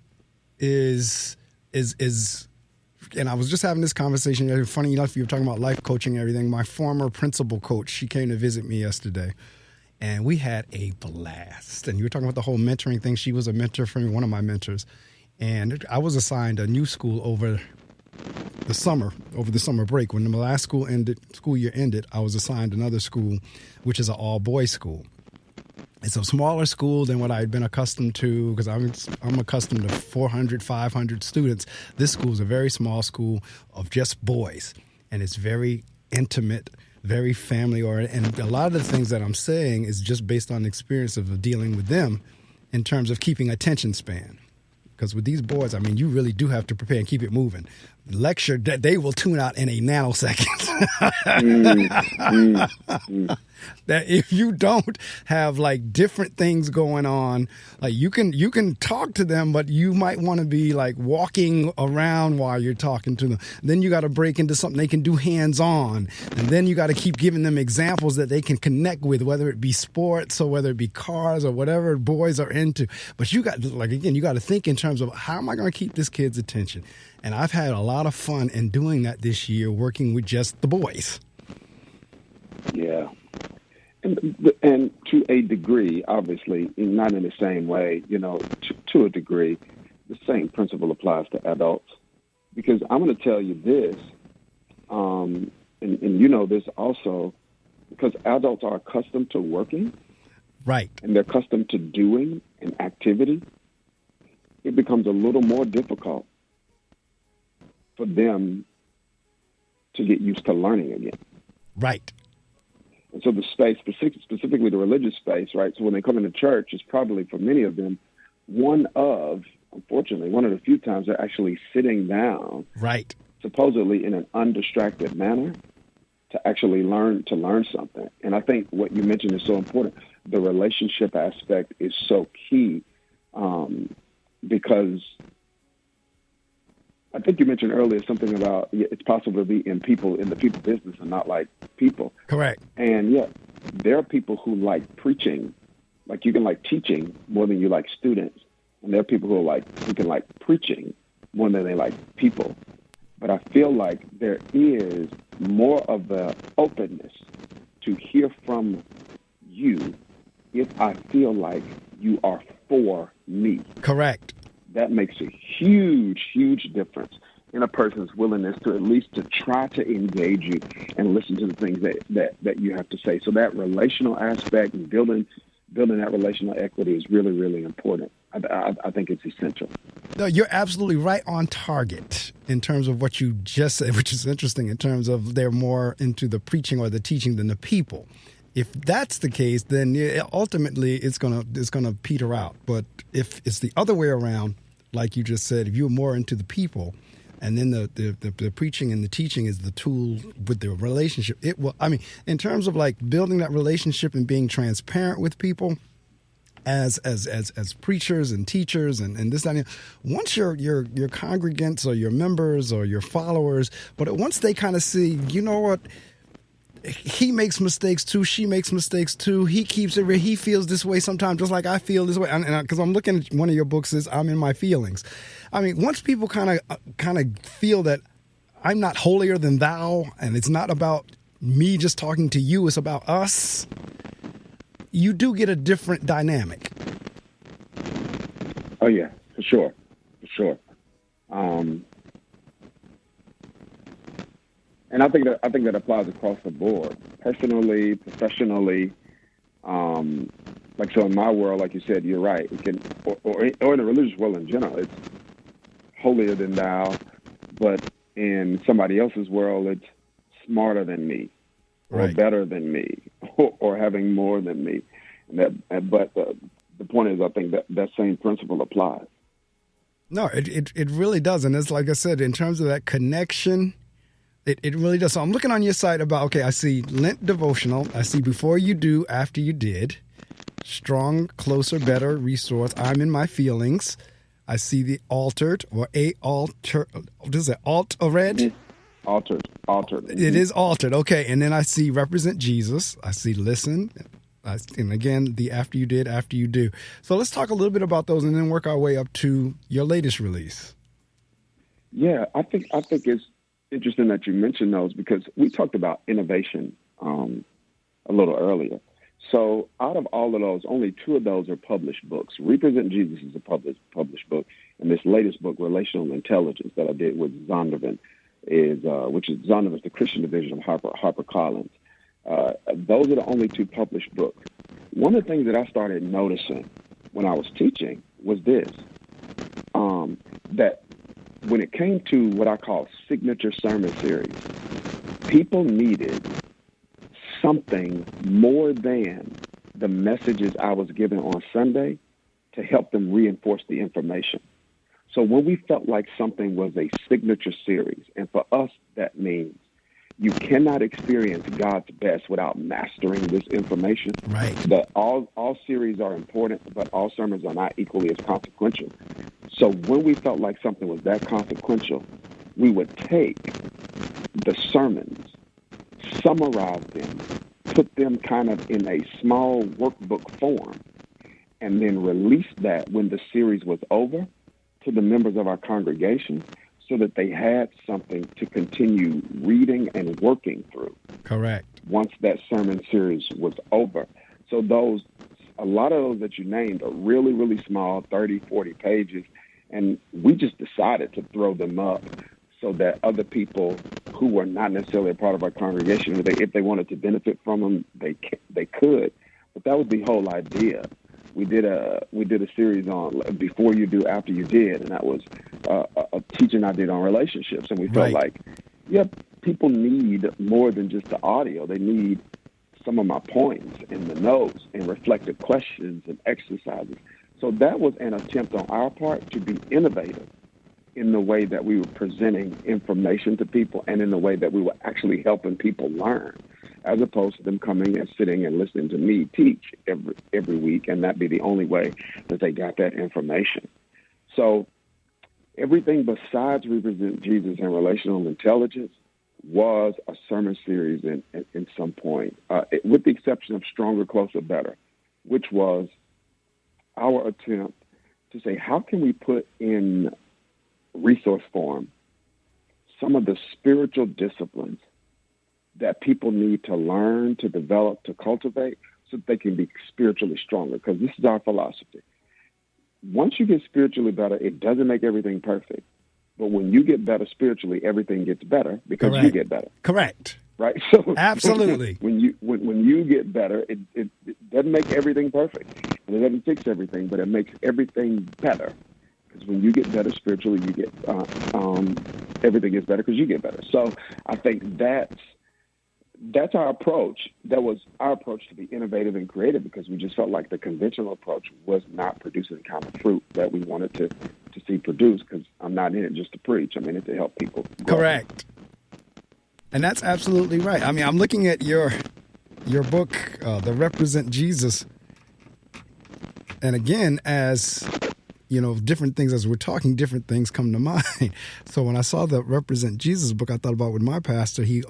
is, and I was just having this conversation. Funny enough, you were talking about life coaching and everything. My former principal coach, she came to visit me yesterday, and we had a blast. And you were talking about the whole mentoring thing. She was a mentor for me, one of my mentors. And I was assigned a new school over the summer break. When the last school year ended, I was assigned another school, which is an all-boys school. It's a smaller school than what I had been accustomed to, because I'm accustomed to 400, 500 students. This school is a very small school of just boys, and it's very intimate, very family-oriented. And a lot of the things that I'm saying is just based on the experience of dealing with them in terms of keeping attention span. Because with these boys, I mean, you really do have to prepare and keep it moving. Lecture, they will tune out in a nanosecond. That if you don't have like different things going on, like you can talk to them, but you might want to be like walking around while you're talking to them. Then you got to break into something they can do hands-on, and then you got to keep giving them examples that they can connect with, whether it be sports or whether it be cars or whatever boys are into. But you got, like, again, you got to think in terms of, how am I going to keep this kid's attention? And I've had a lot of fun in doing that this year, working with just the boys. Yeah. And to a degree, obviously, not in the same way, to a degree, the same principle applies to adults. Because I'm going to tell you this, and you know this also, because adults are accustomed to working. Right. And they're accustomed to doing an activity, it becomes a little more difficult for them to get used to learning again. Right. And so the space, specifically the religious space, right? So when they come into church, it's probably for many of them unfortunately, one of the few times they're actually sitting down, right, supposedly in an undistracted manner, to actually learn something. And I think what you mentioned is so important. The relationship aspect is so key, because I think you mentioned earlier something about it's possible to be in the people business and not like people. Correct. And yet there are people who like preaching, like you can like teaching more than you like students. And there are people who can like preaching more than they like people. But I feel like there is more of the openness to hear from you if I feel like you are for me. Correct. That makes a huge, huge difference in a person's willingness to at least to try to engage you and listen to the things that you have to say. So that relational aspect and building that relational equity is really, really important. I think it's essential. No, you're absolutely right on target in terms of what you just said, which is interesting in terms of they're more into the preaching or the teaching than the people. If that's the case, then ultimately it's gonna peter out. But if it's the other way around, like you just said, if you're more into the people, and then the preaching and the teaching is the tool with the relationship, it will. I mean, in terms of like building that relationship and being transparent with people, as preachers and teachers and this and that, once your congregants or your members or your followers, but once they kind of see, you know what, he makes mistakes too, she makes mistakes too, he keeps it real, he feels this way sometimes just like I feel this way, and because I'm looking at one of your books is I'm in my feelings. I mean, once people kind of feel that I'm not holier than thou, and it's not about me just talking to you, it's about us, you do get a different dynamic. Oh yeah, for sure. And I think that applies across the board, personally, professionally. Like so, in my world, like you said, you're right. It can, or in the religious world in general, it's holier than thou. But in somebody else's world, it's smarter than me, or right, better than me, or having more than me. But the point is, I think that same principle applies. No, it really does. And it's like I said, in terms of that connection, it really does. So I'm looking on your site about, okay, I see Lent devotional. I see before you do, after you did, strong, closer, better resource. I'm in my feelings. I see the altered or what is it? Altered? Altered. It is altered. Okay. And then I see represent Jesus. I see listen. And again, the after you did, after you do. So let's talk a little bit about those and then work our way up to your latest release. Yeah, I think it's interesting that you mentioned those because we talked about innovation a little earlier. So out of all of those, only 2 of those are published books. Represent Jesus is a published book, and this latest book, Relational Intelligence, that I did with Zondervan, which is Zondervan's the Christian division of HarperCollins. Those are the only 2 published books. One of the things that I started noticing when I was teaching was this, that when it came to what I call signature sermon series, people needed something more than the messages I was giving on Sunday to help them reinforce the information. So when we felt like something was a signature series, and for us that means you cannot experience God's best without mastering this information. Right. That all series are important, but all sermons are not equally as consequential. So when we felt like something was that consequential, we would take the sermons, summarize them, put them kind of in a small workbook form, and then release that when the series was over to the members of our congregation so that they had something to continue reading and working through. Correct. Once that sermon series was over. So a lot of those that you named are really, really small, 30, 40 pages, and we just decided to throw them up so that other people who were not necessarily a part of our congregation, if they wanted to benefit from them, they could. But that was the whole idea. We did a series on Before You Do, After You Did, and that was a teaching I did on relationships. And we felt like, people need more than just the audio. They need some of my points and the notes and reflective questions and exercises. So that was an attempt on our part to be innovative in the way that we were presenting information to people and in the way that we were actually helping people learn, as opposed to them coming and sitting and listening to me teach every week, and that be the only way that they got that information. So everything besides Represent Jesus and Relational Intelligence was a sermon series in some point, with the exception of Stronger, Closer, Better, which was our attempt to say, how can we put in resource form some of the spiritual disciplines that people need to learn, to develop, to cultivate, so that they can be spiritually stronger. Because this is our philosophy. Once you get spiritually better, it doesn't make everything perfect. But when you get better spiritually, everything gets better because you get better. Correct. Right? So absolutely. When you get better, it doesn't make everything perfect. And it doesn't fix everything, but it makes everything better. Because when you get better spiritually, you get everything gets better because you get better. So I think that's our approach. That was our approach to be innovative and creative, because we just felt like the conventional approach was not producing the kind of fruit that we wanted to see produced, because I'm not in it just to preach. I'm in it to help people grow. Correct. And that's absolutely right. I mean, I'm looking at your book, The Represent Jesus. And again, as you know, different things, as we're talking, different things come to mind. So when I saw the Represent Jesus book, I thought about with my pastor, he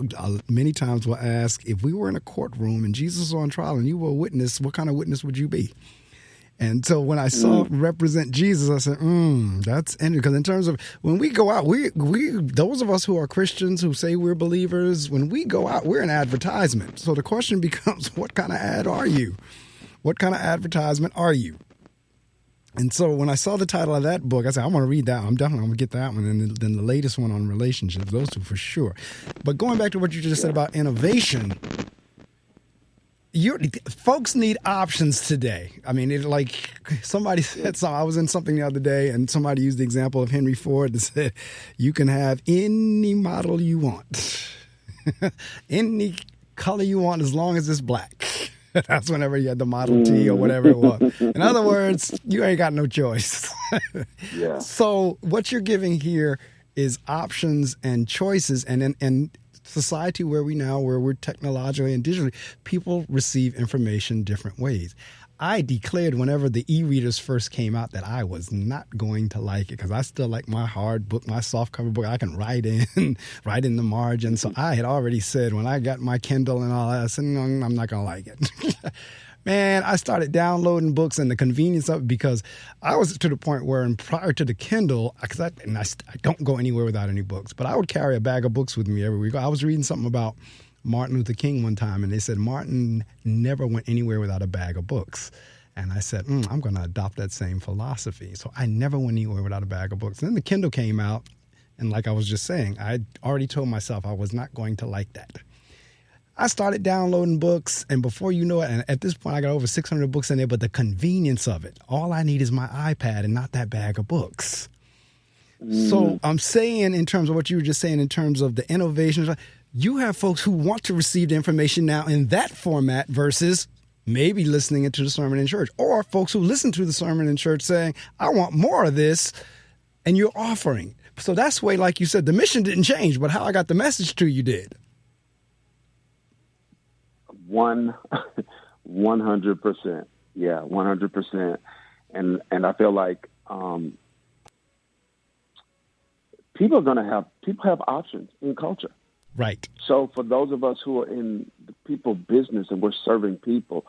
many times will ask, if we were in a courtroom and Jesus was on trial and you were a witness, what kind of witness would you be? And so when I saw Represent Jesus, I said, that's interesting. Because in terms of when we go out, we those of us who are Christians who say we're believers, when we go out, we're an advertisement. So the question becomes, what kind of ad are you? What kind of advertisement are you? And so when I saw the title of that book, I said, I want to read that one. I'm definitely going to get that one. And then the latest one on relationships, those two for sure. But going back to what you just said about innovation, folks need options today. I mean, like somebody said something. I was in something the other day, and somebody used the example of Henry Ford that said, you can have any model you want, any color you want, as long as it's black. That's whenever you had the Model T or whatever it was. In other words, you ain't got no choice. Yeah. So what you're giving here is options and choices, and in society where we're technologically and digitally, people receive information different ways. I declared whenever the e-readers first came out that I was not going to like it because I still like my hard book, my soft cover book. I can write in the margin. So I had already said when I got my Kindle and all that, I said, no, I'm not going to like it. Man, I started downloading books and the convenience of it, because I was to the point where prior to the Kindle, because I don't go anywhere without any books, but I would carry a bag of books with me every week. I was reading something about Martin Luther King one time, and they said Martin never went anywhere without a bag of books. And I said, I'm going to adopt that same philosophy. So I never went anywhere without a bag of books. And then the Kindle came out, and like I was just saying, I already told myself I was not going to like that. I started downloading books, and before you know it, and at this point I got over 600 books in there, but the convenience of it, all I need is my iPad and not that bag of books. So I'm saying, in terms of what you were just saying, in terms of the innovations, you have folks who want to receive the information now in that format versus maybe listening it to the sermon in church, or folks who listen to the sermon in church saying, I want more of this, and you're offering. So that's the way, like you said, the mission didn't change, but how I got the message to you did. 100%. Yeah, 100%. And I feel like people have options in culture. Right. So for those of us who are in the people business and we're serving people,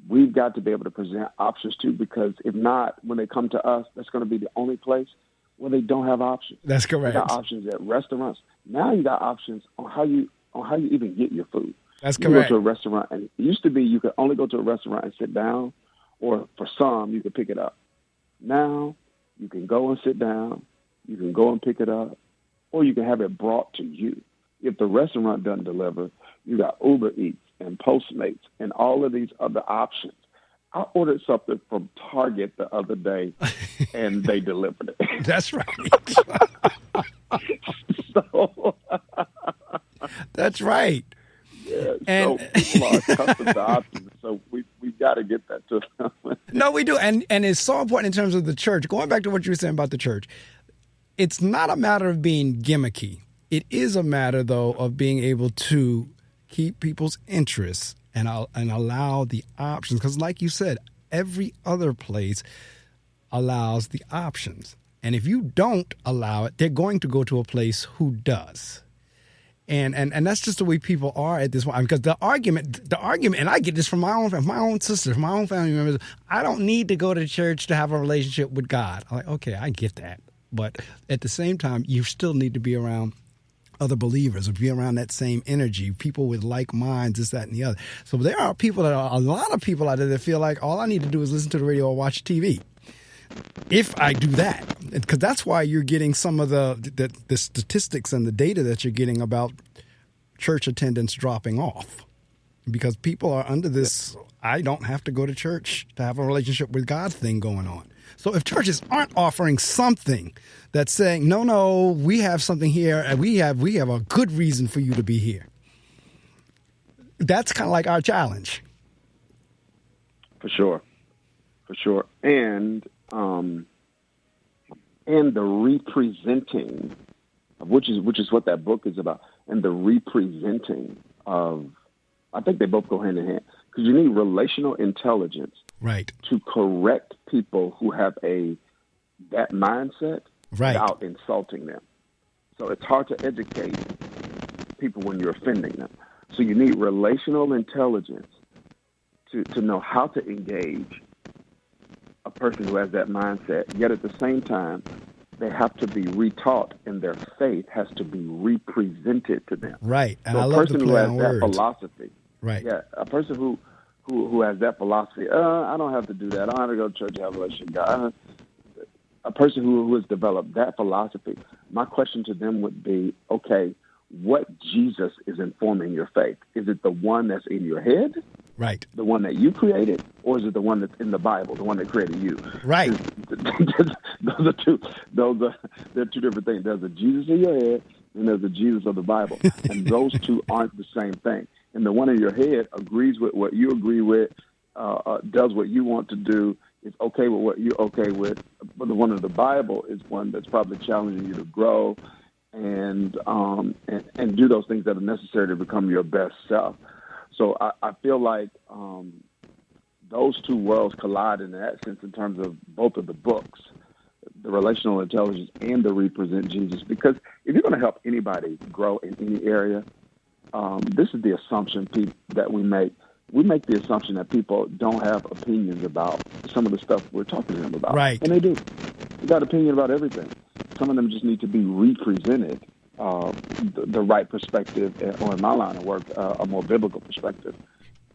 we've got to be able to present options too, because if not, when they come to us, that's going to be the only place where they don't have options. That's correct. You got options at restaurants. Now you got options on how you even get your food. That's correct. You go to a restaurant, and it used to be you could only go to a restaurant and sit down, or for some, you could pick it up. Now you can go and sit down, you can go and pick it up, or you can have it brought to you. If the restaurant doesn't deliver, you got Uber Eats and Postmates and all of these other options. I ordered something from Target the other day, and they delivered it. That's right. So that's right. Yeah, and so people are accustomed to options, so we got to get that to them. No, we do, and it's so important in terms of the church. Going back to what you were saying about the church, it's not a matter of being gimmicky. It is a matter, though, of being able to keep people's interests and allow the options. Because like you said, every other place allows the options. And if you don't allow it, they're going to go to a place who does. And that's just the way people are at this point. Because the argument, and I get this from my own sisters, my own family members, I don't need to go to church to have a relationship with God. I'm like, okay, I get that. But at the same time, you still need to be around other believers, or be around that same energy, people with like minds, this, that, and the other. So there are a lot of people out there that feel like all I need to do is listen to the radio or watch TV. If I do that, because that's why you're getting some of the statistics and the data that you're getting about church attendance dropping off, because people are under this, I don't have to go to church to have a relationship with God thing going on. So if churches aren't offering something that's saying, no, we have something here, and we have a good reason for you to be here, that's kind of like our challenge. For sure. And the representing, which is what that book is about, and the representing of, I think they both go hand in hand, because you need relational intelligence, right, to correct people who have that mindset, right, without insulting them. So it's hard to educate people when you're offending them. So you need relational intelligence to know how to engage a person who has that mindset, yet at the same time, they have to be retaught, and their faith has to be represented to them. Right, and so I love the play on words. A person who has that philosophy, right? Yeah, a person who has that philosophy. I don't have to do that. I don't have to go to church to have a relationship with God. A person who has developed that philosophy. My question to them would be, okay, what Jesus is informing your faith? Is it the one that's in your head? Right. The one that you created, or is it the one that's in the Bible, the one that created you? Right. Those are two. They're two different things. There's a Jesus in your head, and there's a Jesus of the Bible, and those two aren't the same thing. and the one in your head agrees with what you agree with, does what you want to do, is okay with what you're okay with. But the one in the Bible is one that's probably challenging you to grow and do those things that are necessary to become your best self. So I feel like those two worlds collide in that sense in terms of both of the books, the relational intelligence and the represent Jesus. Because if you're going to help anybody grow in any area, this is the assumption that we make. We make the assumption that people don't have opinions about some of the stuff we're talking to them about. Right. And they do. They got opinion about everything. Some of them just need to be represented the right perspective, or in my line of work, a more biblical perspective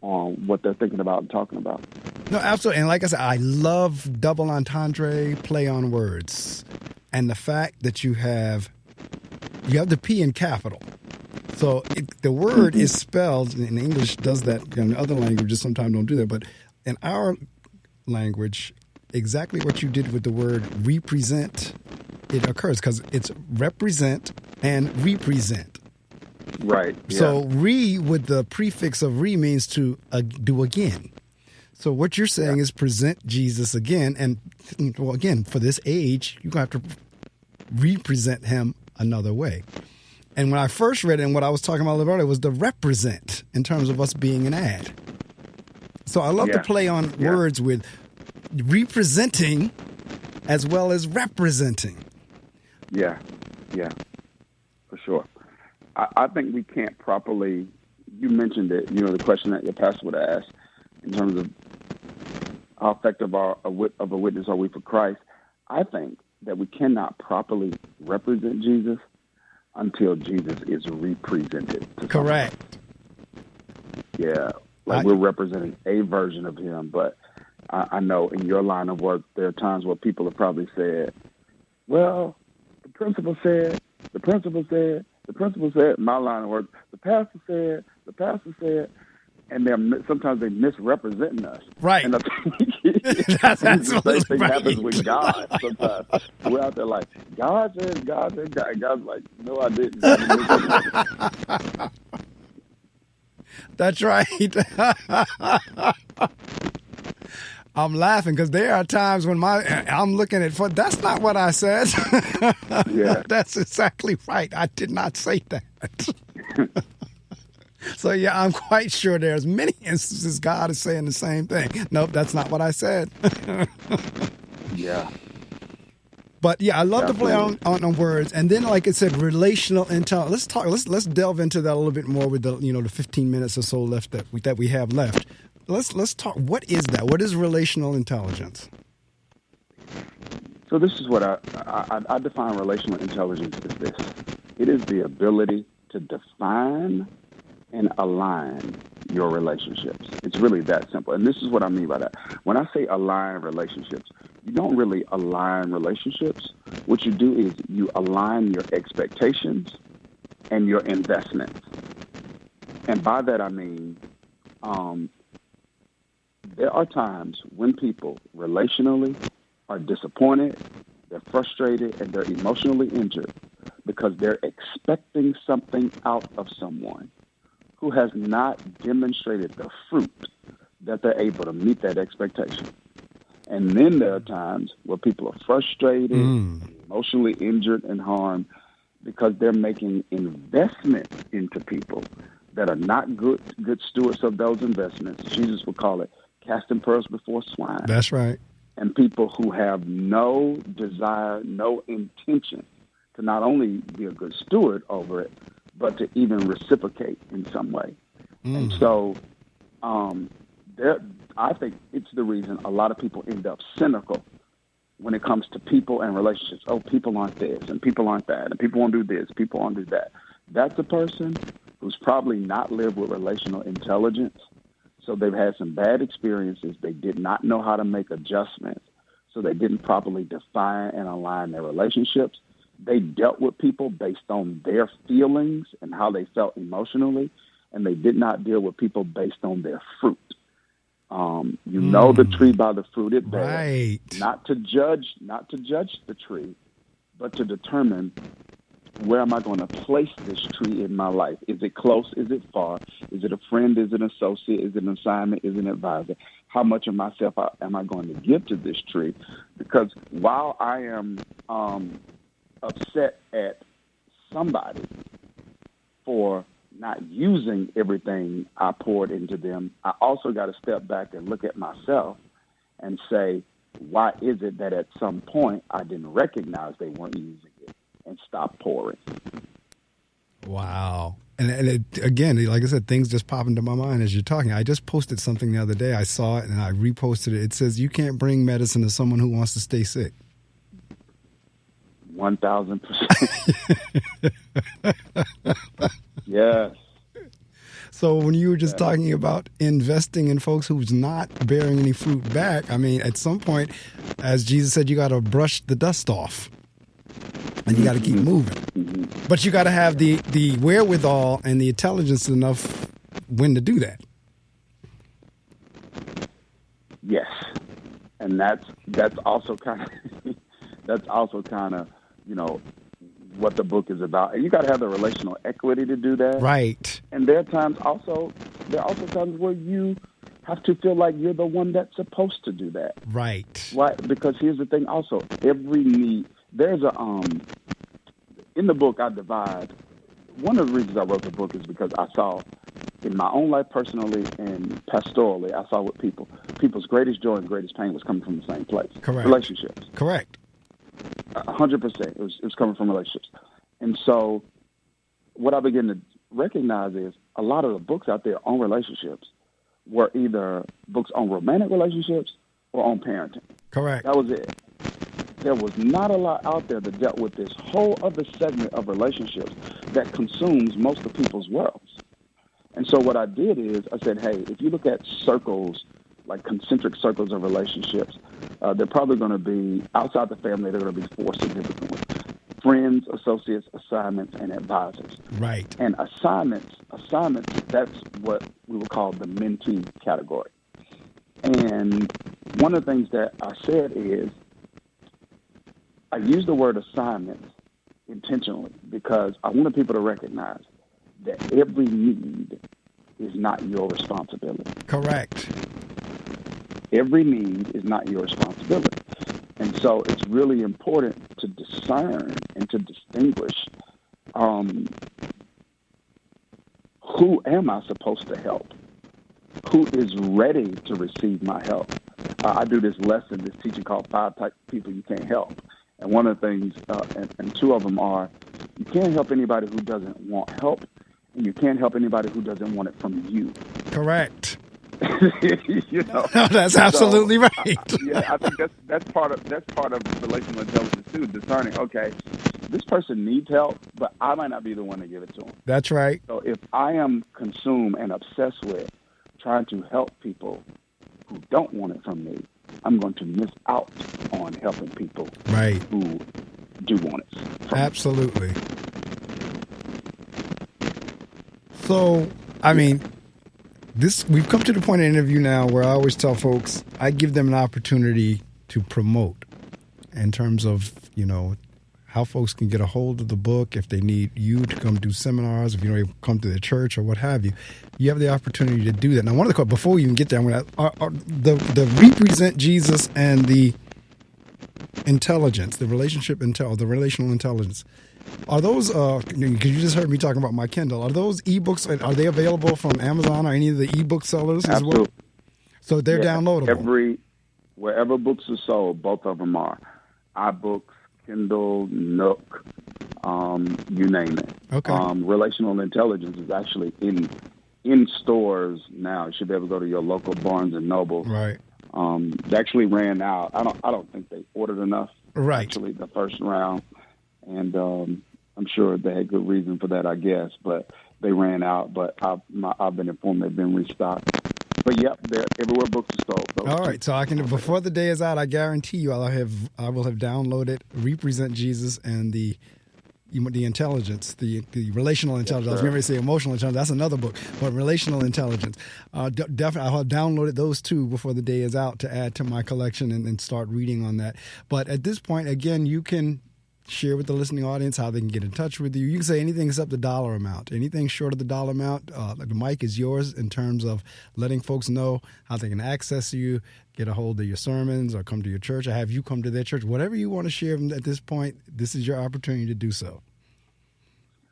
on what they're thinking about and talking about. No, absolutely. And like I said, I love double entendre, play on words. And the fact that you have the P in capital. So the word is spelled, and English does that, and other languages sometimes don't do that, but in our language, exactly what you did with the word represent, it occurs because it's represent and represent. Right. Yeah. So with the prefix of means to do again. So what you're saying is present Jesus again. And, well, again, for this age, you're going to have to represent him another way. And when I first read it, and what I was talking about a little earlier was the represent in terms of us being an ad. So I love to play on words with representing as well as representing. Yeah, for sure. I think we can't properly, you mentioned it, the question that your pastor would ask in terms of how effective of a witness are we for Christ. I think that we cannot properly represent Jesus until Jesus is represented. Correct. Yeah, we're representing a version of him, but I know in your line of work, there are times where people have probably said, well, the principal said, my line of work, the pastor said, and sometimes they misrepresenting us. Right. And I think that's the same thing right. happens with God sometimes. We're out there like, God said, and God's like, no, I didn't. That's right. I'm laughing because there are times when I'm looking at that's not what I said. Yeah. That's exactly right. I did not say that. So, yeah, I'm quite sure there's many instances God is saying the same thing. Nope, that's not what I said. Yeah. But, yeah, I love to play on words. And then, like I said, relational intelligence. Let's delve into that a little bit more with the 15 minutes or so left that we have left. Let's talk. What is that? What is relational intelligence? So this is what I define relational intelligence as this. It is the ability to define and align your relationships. It's really that simple. And this is what I mean by that. When I say align relationships, you don't really align relationships. What you do is you align your expectations and your investments. And by that I mean, there are times when people relationally are disappointed, they're frustrated, and they're emotionally injured because they're expecting something out of someone who has not demonstrated the fruit that they're able to meet that expectation. And then there are times where people are frustrated, emotionally injured, and harmed because they're making investments into people that are not good stewards of those investments. Jesus would call it casting pearls before swine. That's right. And people who have no desire, no intention to not only be a good steward over it, but to even reciprocate in some way. And so I think it's the reason a lot of people end up cynical when it comes to people and relationships. Oh, people aren't this, and people aren't that, and people won't do this, people won't do that. That's a person who's probably not lived with relational intelligence. So they've had some bad experiences. They did not know how to make adjustments. So they didn't properly define and align their relationships. They dealt with people based on their feelings and how they felt emotionally, and they did not deal with people based on their fruit. You know the tree by the fruit it bears. Right. Not to judge the tree, but to determine where am I going to place this tree in my life? Is it close? Is it far? Is it a friend? Is it an associate? Is it an assignment? Is it an advisor? How much of myself am I going to give to this tree? Because while I am upset at somebody for not using everything I poured into them, I also got to step back and look at myself and say, why is it that at some point I didn't recognize they weren't using it and stop pouring? Wow. And again, like I said, things just pop into my mind as you're talking. I just posted something the other day. I saw it and I reposted it. It says, you can't bring medicine to someone who wants to stay sick. 1,000%. Yes. So when you were just talking about investing in folks who's not bearing any fruit back, I mean, at some point, as Jesus said, you got to brush the dust off and you got to keep moving. But you got to have the wherewithal and the intelligence enough when to do that. Yes. And that's also kind of you know, what the book is about. And you got to have the relational equity to do that. Right. And there are also times where you have to feel like you're the one that's supposed to do that. Right. Why? Because here's the thing also, every need, there's in the book I divide, one of the reasons I wrote the book is because I saw in my own life personally and pastorally, I saw what people's greatest joy and greatest pain was coming from the same place. Correct. Relationships. Correct. 100%. It was coming from relationships. And so what I began to recognize is a lot of the books out there on relationships were either books on romantic relationships or on parenting. Correct. That was it. There was not a lot out there that dealt with this whole other segment of relationships that consumes most of people's worlds. And so what I did is I said, hey, if you look at circles, like concentric circles of relationships, they're probably going to be, outside the family, they're going to be 4 significant ones: friends, associates, assignments, and advisors. Right. And assignments, that's what we would call the mentee category. And one of the things that I said is, I use the word assignments intentionally because I wanted people to recognize that every need is not your responsibility. Correct. Every need is not your responsibility. And so it's really important to discern and to distinguish who am I supposed to help? Who is ready to receive my help? I do this teaching called 5 Types of People You Can't Help. And one of the things, and 2 of them are, you can't help anybody who doesn't want help, and you can't help anybody who doesn't want it from you. Correct. You know, that's absolutely right. I think that's part of relational intelligence too. Discerning, okay, this person needs help, but I might not be the one to give it to them. That's right. So if I am consumed and obsessed with trying to help people who don't want it from me, I'm going to miss out on helping people who do want it. Absolutely. So, I mean, we've come to the point in the interview now where I always tell folks, I give them an opportunity to promote in terms of, you know, how folks can get a hold of the book, if they need you to come do seminars, if you don't come to the church or what have you. You have the opportunity to do that. Now, one of the questions, before we even get there, the represent Jesus and the intelligence, the relational intelligence, are those, because you just heard me talking about my Kindle, are those ebooks, are they available from Amazon or any of the ebook sellers as well? So they're downloadable. Wherever books are sold, both of them are. iBooks, Kindle, Nook, you name it. Okay. Relational intelligence is actually in stores now. You should be able to go to your local Barnes and Noble. Right. They actually ran out. I don't think they ordered enough. Right. Actually, the first round, and I'm sure they had good reason for that, I guess. But they ran out. But I've been informed they've been restocked. But yep, they're everywhere books are sold. All right, so I can, before the day is out, I guarantee you I will have downloaded Represent Jesus and the intelligence, the relational intelligence. Yes, I was going to say emotional intelligence. That's another book, but relational intelligence. Definitely, I'll have downloaded those 2 before the day is out to add to my collection and start reading on that. But at this point, again, you can share with the listening audience how they can get in touch with you. You can say anything except the dollar amount. Anything short of the dollar amount, the mic is yours in terms of letting folks know how they can access you, get a hold of your sermons, or come to your church, or have you come to their church. Whatever you want to share at this point, this is your opportunity to do so.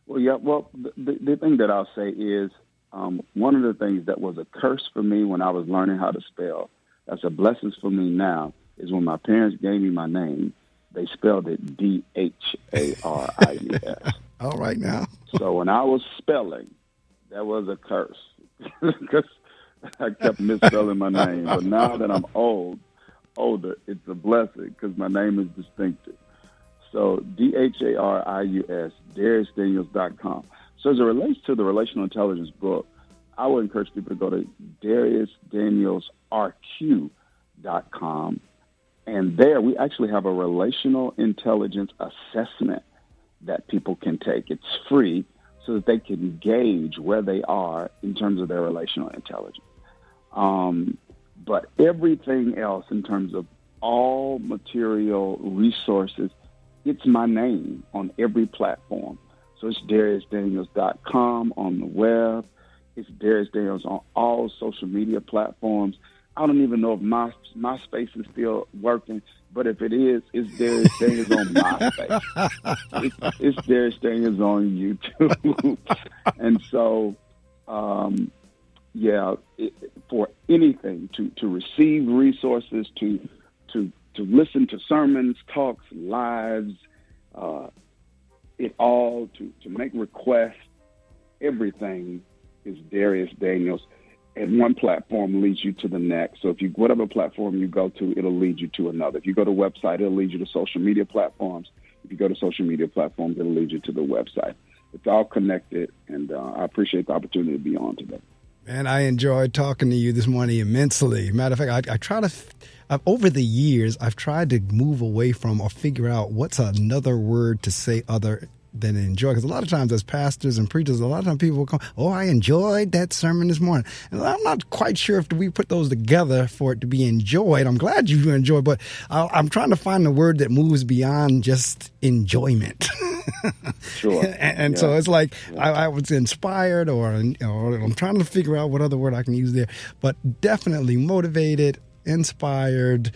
Well, yeah. Well, the thing that I'll say is one of the things that was a curse for me when I was learning how to spell, that's a blessing for me now, is when my parents gave me my name, they spelled it Dharius. All right now. So when I was spelling, that was a curse because I kept misspelling my name. But now that I'm older, it's a blessing because my name is distinctive. So Dharius, DhariusDaniels.com. So as it relates to the relational intelligence book, I would encourage people to go to DhariusDanielsRQ.com. And there we actually have a relational intelligence assessment that people can take. It's free so that they can gauge where they are in terms of their relational intelligence. But everything else in terms of all material resources, it's my name on every platform. So it's DhariusDaniels.com on the web. It's Dharius Daniels on all social media platforms. I don't even know if MySpace is still working, but if it is, it's Dharius Daniels on MySpace. It's Dharius Daniels on YouTube. And so, for anything, to receive resources, to listen to sermons, talks, lives, it all, to make requests, everything is Dharius Daniels. And one platform leads you to the next. So whatever platform you go to, it'll lead you to another. If you go to a website, it'll lead you to social media platforms. If you go to social media platforms, it'll lead you to the website. It's all connected, and I appreciate the opportunity to be on today. And I enjoyed talking to you this morning immensely. Matter of fact, I try to, over the years, I've tried to move away from or figure out what's another word to say other than enjoy. Because a lot of times as pastors and preachers, a lot of times people will come, oh, I enjoyed that sermon this morning. And I'm not quite sure if we put those together for it to be enjoyed. I'm glad you enjoyed, but I'm trying to find a word that moves beyond just enjoyment. Sure. And so it's like I was inspired or I'm trying to figure out what other word I can use there, but definitely motivated, inspired,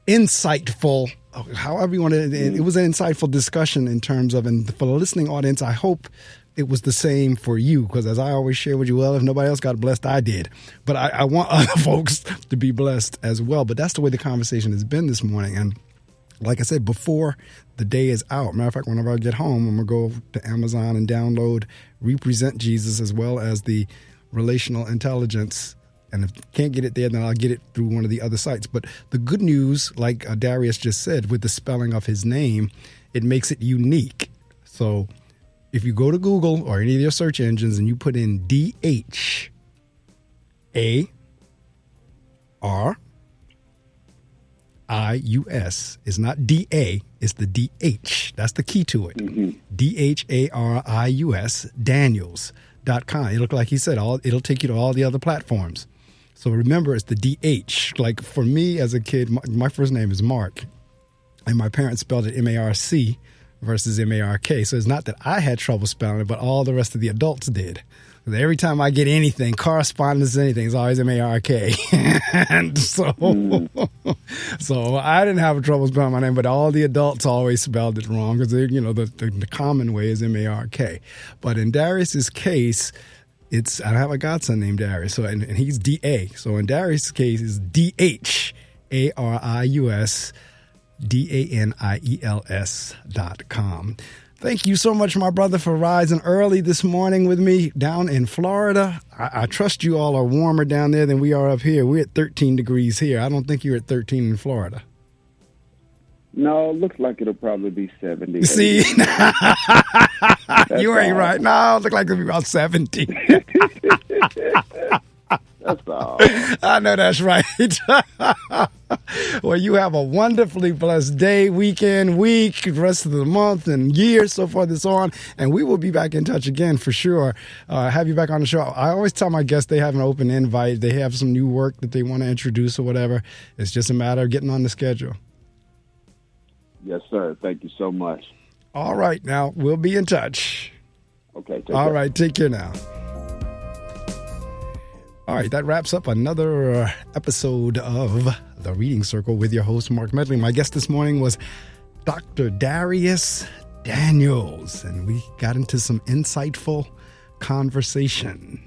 insightful, however you want to. It was an insightful discussion in terms of, and for the listening audience, I hope it was the same for you, because as I always share with you, well, if nobody else got blessed, I did. But I want other folks to be blessed as well. But that's the way the conversation has been this morning. And like I said, before the day is out, matter of fact, whenever I get home, I'm going to go to Amazon and download Represent Jesus as well as the Relational Intelligence. And if you can't get it there, then I'll get it through one of the other sites. But the good news, like Dharius just said, with the spelling of his name, it makes it unique. So if you go to Google or any of your search engines and you put in DHARIUS, it's not DA, it's the DH. That's the key to it. Mm-hmm. DHARIUS, Daniels.com. It'll, like he said, it'll take you to all the other platforms. So remember, it's the DH. Like for me as a kid, my first name is Mark, and my parents spelled it MARC versus MARK. So it's not that I had trouble spelling it, but all the rest of the adults did. Every time I get anything, correspondence, anything, it's always MARK. And so I didn't have trouble spelling my name, but all the adults always spelled it wrong because, the common way is MARK. But in Dharius's case, I have a godson named Dharius, so and he's DA. So in Dharius's case, it's DHARIUS, DANIELS.com. Thank you so much, my brother, for rising early this morning with me down in Florida. I trust you all are warmer down there than we are up here. We're at 13 degrees here. I don't think you're at 13 in Florida. No, it looks like it'll probably be 70. See? You ain't right. No, it looks like it'll be about 70. That's all. I know that's right. Well, you have a wonderfully blessed day, weekend, week, the rest of the month and year, so forth and so on. And we will be back in touch again for sure. Have you back on the show. I always tell my guests they have an open invite. They have some new work that they want to introduce or whatever. It's just a matter of getting on the schedule. Yes, sir. Thank you so much. All right, now we'll be in touch. Okay. All right, take care now. All right, that wraps up another episode of The Reading Circle with your host, Marc Medley. My guest this morning was Dr. Dharius Daniels, and we got into some insightful conversation.